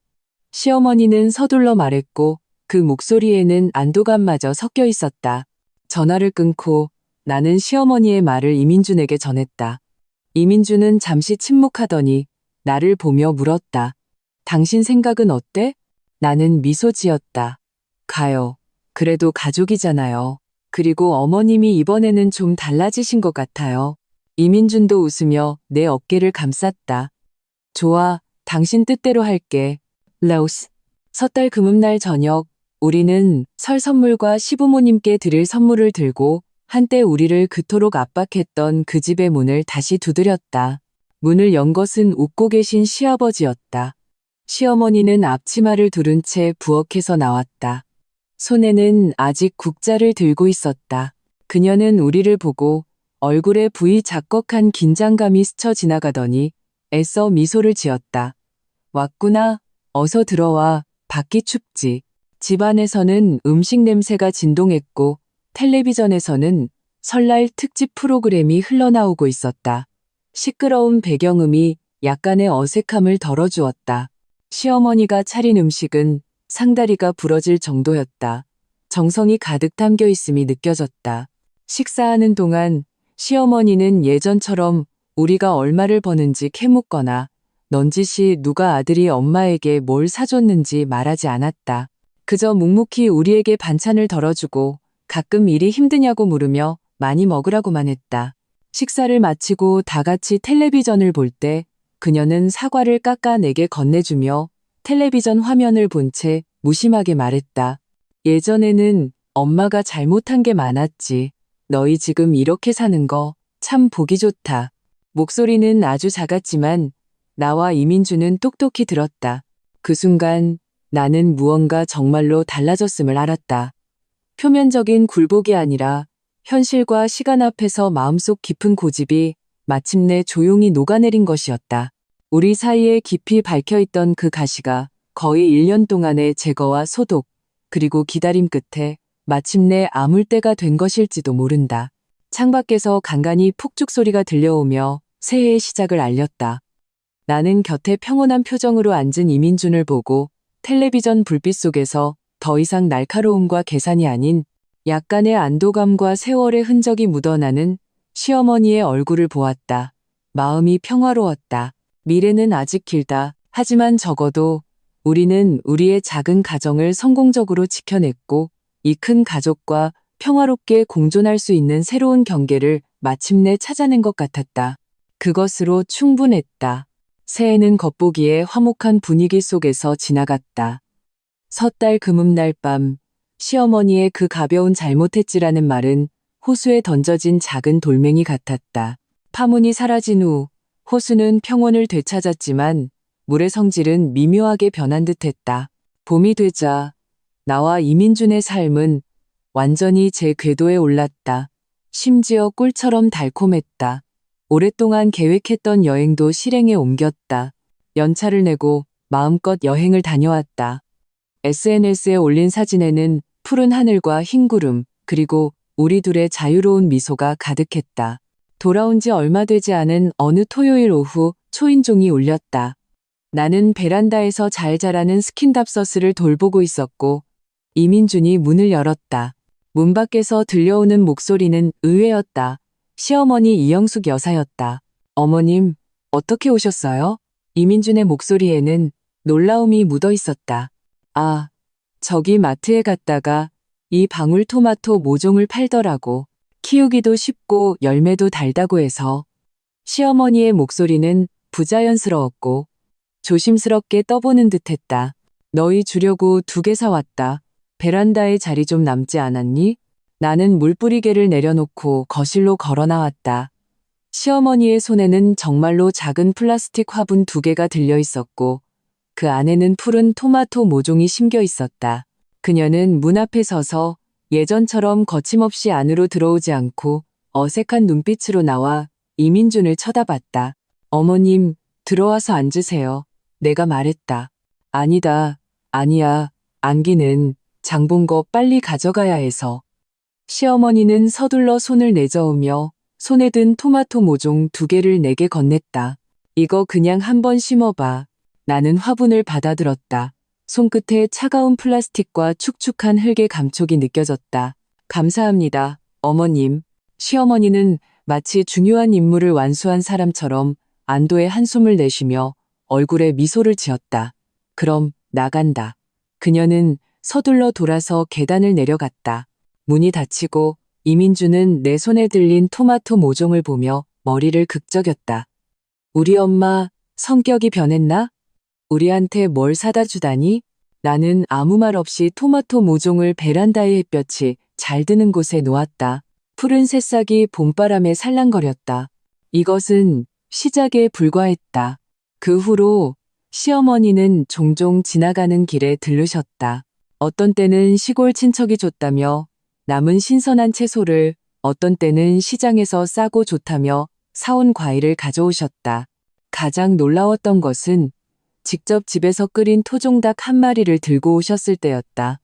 Speaker 1: 시어머니는 서둘러 말했고 그 목소리에는 안도감마저 섞여 있었다. 전화를 끊고 나는 시어머니의 말을 이민준에게 전했다. 이민준은 잠시 침묵하더니 나를 보며 물었다. 당신 생각은 어때? 나는 미소 지었다. 가요. 그래도 가족이잖아요. 그리고 어머님이 이번에는 좀 달라지신 것 같아요. 이민준도 웃으며 내 어깨를 감쌌다. 좋아, 당신 뜻대로 할게. 라오스. 섣달 금음날 저녁, 우리는 설 선물과 시부모님께 드릴 선물을 들고 한때 우리를 그토록 압박했던 그 집의 문을 다시 두드렸다. 문을 연 것은 웃고 계신 시아버지였다. 시어머니는 앞치마를 두른 채 부엌에서 나왔다. 손에는 아직 국자를 들고 있었다. 그녀는 우리를 보고 얼굴에 부이 작곡한 긴장감이 스쳐 지나가더니 애써 미소를 지었다. 왔구나. 어서 들어와. 밖이 춥지. 집안에서는 음식 냄새가 진동했고 텔레비전에서는 설날 특집 프로그램이 흘러나오고 있었다. 시끄러운 배경음이 약간의 어색함을 덜어주었다. 시어머니가 차린 음식은 상다리가 부러질 정도였다. 정성이 가득 담겨 있음이 느껴졌다. 식사하는 동안 시어머니는 예전처럼 우리가 얼마를 버는지 캐묻거나 넌지시 누가 아들이 엄마에게 뭘 사줬는지 말하지 않았다. 그저 묵묵히 우리에게 반찬을 덜어주고 가끔 일이 힘드냐고 물으며 많이 먹으라고만 했다. 식사를 마치고 다 같이 텔레비전을 볼 때 그녀는 사과를 깎아 내게 건네주며 텔레비전 화면을 본 채 무심하게 말했다. 예전에는 엄마가 잘못한 게 많았지. 너희 지금 이렇게 사는 거 참 보기 좋다. 목소리는 아주 작았지만 나와 이민주는 똑똑히 들었다. 그 순간 나는 무언가 정말로 달라졌음을 알았다. 표면적인 굴복이 아니라 현실과 시간 앞에서 마음속 깊은 고집이 마침내 조용히 녹아내린 것이었다. 우리 사이에 깊이 박혀있던 그 가시가 거의 1년 동안의 제거와 소독, 그리고 기다림 끝에 마침내 아물 때가 된 것일지도 모른다. 창밖에서 간간히 폭죽 소리가 들려오며 새해의 시작을 알렸다. 나는 곁에 평온한 표정으로 앉은 이민준을 보고 텔레비전 불빛 속에서 더 이상 날카로움과 계산이 아닌 약간의 안도감과 세월의 흔적이 묻어나는 시어머니의 얼굴을 보았다. 마음이 평화로웠다. 미래는 아직 길다. 하지만 적어도 우리는 우리의 작은 가정을 성공적으로 지켜냈고 이 큰 가족과 평화롭게 공존할 수 있는 새로운 경계를 마침내 찾아낸 것 같았다. 그것으로 충분했다. 새해는 겉보기에 화목한 분위기 속에서 지나갔다. 섣달 금음날 밤, 시어머니의 그 가벼운 잘못했지라는 말은 호수에 던져진 작은 돌멩이 같았다. 파문이 사라진 후 호수는 평온을 되찾았지만 물의 성질은 미묘하게 변한 듯했다. 봄이 되자 나와 이민준의 삶은 완전히 제 궤도에 올랐다. 심지어 꿀처럼 달콤했다. 오랫동안 계획했던 여행도 실행에 옮겼다. 연차를 내고 마음껏 여행을 다녀왔다. SNS에 올린 사진에는 푸른 하늘과 흰 구름, 그리고 우리 둘의 자유로운 미소가 가득했다. 돌아온 지 얼마 되지 않은 어느 토요일 오후 초인종이 울렸다. 나는 베란다에서 잘 자라는 스킨답서스를 돌보고 있었고 이민준이 문을 열었다. 문 밖에서 들려오는 목소리는 의외였다. 시어머니 이영숙 여사였다. 어머님, 어떻게 오셨어요? 이민준의 목소리에는 놀라움이 묻어 있었다. 아, 저기 마트에 갔다가 이 방울토마토 모종을 팔더라고. 키우기도 쉽고 열매도 달다고 해서. 시어머니의 목소리는 부자연스러웠고 조심스럽게 떠보는 듯했다. 너희 주려고 2개 사왔다. 베란다에 자리 좀 남지 않았니? 나는 물뿌리개를 내려놓고 거실로 걸어 나왔다. 시어머니의 손에는 정말로 작은 플라스틱 화분 2개가 들려 있었고 그 안에는 푸른 토마토 모종이 심겨 있었다. 그녀는 문 앞에 서서 예전처럼 거침없이 안으로 들어오지 않고 어색한 눈빛으로 나와 이민준을 쳐다봤다. 어머님, 들어와서 앉으세요. 내가 말했다. 아니다. 아니야. 안기는 장 본 거 빨리 가져가야 해서. 시어머니는 서둘러 손을 내저으며 손에 든 토마토 모종 2개를 내게 건넸다. 이거 그냥 한번 심어봐. 나는 화분을 받아들었다. 손끝에 차가운 플라스틱과 축축한 흙의 감촉이 느껴졌다. 감사합니다, 어머님. 시어머니는 마치 중요한 임무를 완수한 사람처럼 안도의 한숨을 내쉬며 얼굴에 미소를 지었다. 그럼 나간다. 그녀는 서둘러 돌아서 계단을 내려갔다. 문이 닫히고 이민주는 내 손에 들린 토마토 모종을 보며 머리를 극적였다. 우리 엄마 성격이 변했나? 우리한테 뭘 사다 주다니? 나는 아무 말 없이 토마토 모종을 베란다의 햇볕이 잘 드는 곳에 놓았다. 푸른 새싹이 봄바람에 살랑거렸다. 이것은 시작에 불과했다. 그 후로 시어머니는 종종 지나가는 길에 들르셨다. 어떤 때는 시골 친척이 줬다며 남은 신선한 채소를, 어떤 때는 시장에서 싸고 좋다며 사온 과일을 가져오셨다. 가장 놀라웠던 것은 직접 집에서 끓인 토종닭 1마리를 들고 오셨을 때였다.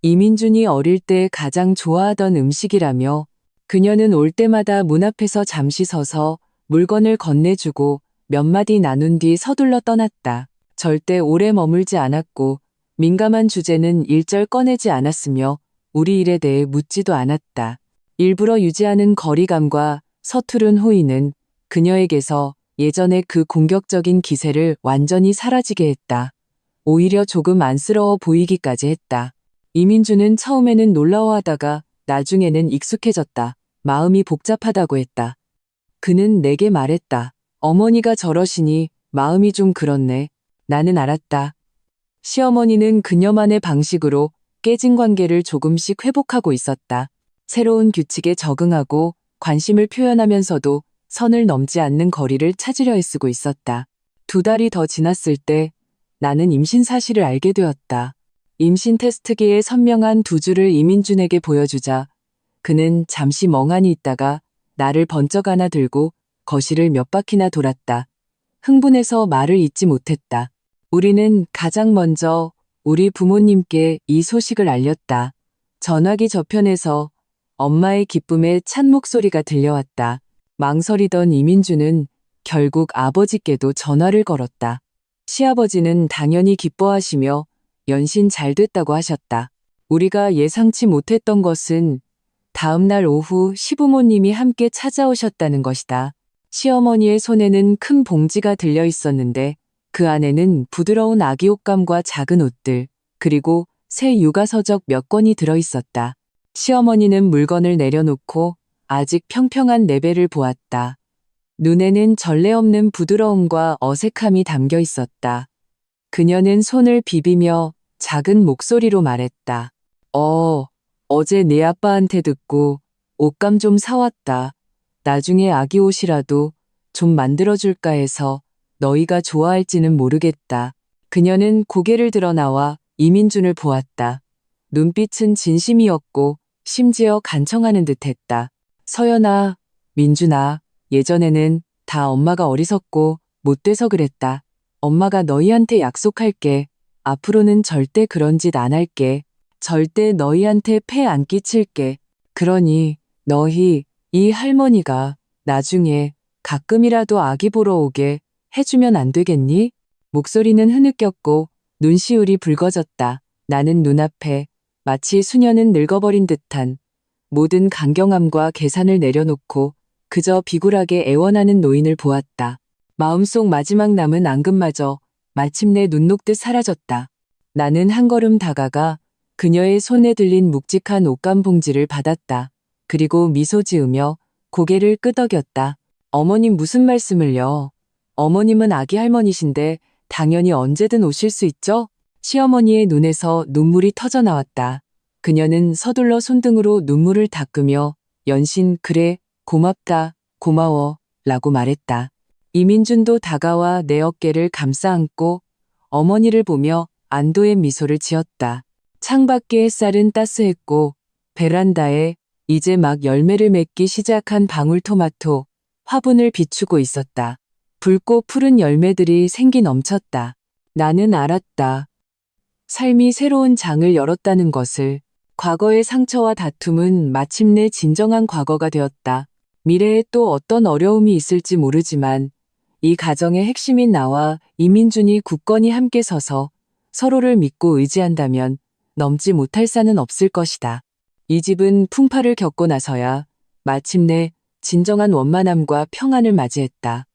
Speaker 1: 이민준이 어릴 때 가장 좋아하던 음식이라며 그녀는 올 때마다 문 앞에서 잠시 서서 물건을 건네주고 몇 마디 나눈 뒤 서둘러 떠났다. 절대 오래 머물지 않았고 민감한 주제는 일절 꺼내지 않았으며 우리 일에 대해 묻지도 않았다. 일부러 유지하는 거리감과 서투른 호의는 그녀에게서 예전의 그 공격적인 기세를 완전히 사라지게 했다. 오히려 조금 안쓰러워 보이기까지 했다. 이민주는 처음에는 놀라워하다가 나중에는 익숙해졌다. 마음이 복잡하다고 했다. 그는 내게 말했다. 어머니가 저러시니 마음이 좀 그렇네. 나는 알았다. 시어머니는 그녀만의 방식으로 깨진 관계를 조금씩 회복하고 있었다. 새로운 규칙에 적응하고 관심을 표현하면서도 선을 넘지 않는 거리를 찾으려 애쓰고 있었다. 2달이 더 지났을 때 나는 임신 사실을 알게 되었다. 임신 테스트기의 선명한 2줄을 이민준에게 보여주자 그는 잠시 멍하니 있다가 나를 번쩍 안아 들고 거실을 몇 바퀴나 돌았다. 흥분해서 말을 잇지 못했다. 우리는 가장 먼저 우리 부모님께 이 소식을 알렸다. 전화기 저편에서 엄마의 기쁨에 찬 목소리가 들려왔다. 망설이던 이민주는 결국 아버지께도 전화를 걸었다. 시아버지는 당연히 기뻐하시며 연신 잘 됐다고 하셨다. 우리가 예상치 못했던 것은 다음 날 오후 시부모님이 함께 찾아오셨다는 것이다. 시어머니의 손에는 큰 봉지가 들려 있었는데 그 안에는 부드러운 아기 옷감과 작은 옷들, 그리고 새 육아서적 몇 권이 들어 있었다. 시어머니는 물건을 내려놓고 아직 평평한 내 배를 보았다. 눈에는 전례 없는 부드러움과 어색함이 담겨 있었다. 그녀는 손을 비비며 작은 목소리로 말했다. 어제 내 아빠한테 듣고 옷감 좀 사왔다. 나중에 아기 옷이라도 좀 만들어줄까 해서 너희가 좋아할지는 모르겠다. 그녀는 고개를 들어 나와 이민준을 보았다. 눈빛은 진심이었고 심지어 간청하는 듯했다. 서연아, 민준아, 예전에는 다 엄마가 어리석고 못돼서 그랬다. 엄마가 너희한테 약속할게. 앞으로는 절대 그런 짓 안 할게. 절대 너희한테 폐 안 끼칠게. 그러니 너희 이 할머니가 나중에 가끔이라도 아기 보러 오게 해주면 안 되겠니? 목소리는 흐느꼈고 눈시울이 붉어졌다. 나는 눈앞에 마치 수년은 늙어버린 듯한 모든 강경함과 계산을 내려놓고 그저 비굴하게 애원하는 노인을 보았다. 마음속 마지막 남은 앙금마저 마침내 눈 녹듯 사라졌다. 나는 한 걸음 다가가 그녀의 손에 들린 묵직한 옷감 봉지를 받았다. 그리고 미소 지으며 고개를 끄덕였다. 어머님 무슨 말씀을요? 어머님은 아기 할머니신데 당연히 언제든 오실 수 있죠? 시어머니의 눈에서 눈물이 터져 나왔다. 그녀는 서둘러 손등으로 눈물을 닦으며 연신 그래, 고맙다, 고마워 라고 말했다. 이민준도 다가와 내 어깨를 감싸 안고 어머니를 보며 안도의 미소를 지었다. 창밖의 햇살은 따스했고 베란다에 이제 막 열매를 맺기 시작한 방울토마토 화분을 비추고 있었다. 붉고 푸른 열매들이 생기 넘쳤다. 나는 알았다. 삶이 새로운 장을 열었다는 것을. 과거의 상처와 다툼은 마침내 진정한 과거가 되었다. 미래에 또 어떤 어려움이 있을지 모르지만 이 가정의 핵심인 나와 이민준이 굳건히 함께 서서 서로를 믿고 의지한다면 넘지 못할 산은 없을 것이다. 이 집은 풍파를 겪고 나서야 마침내 진정한 원만함과 평안을 맞이했다.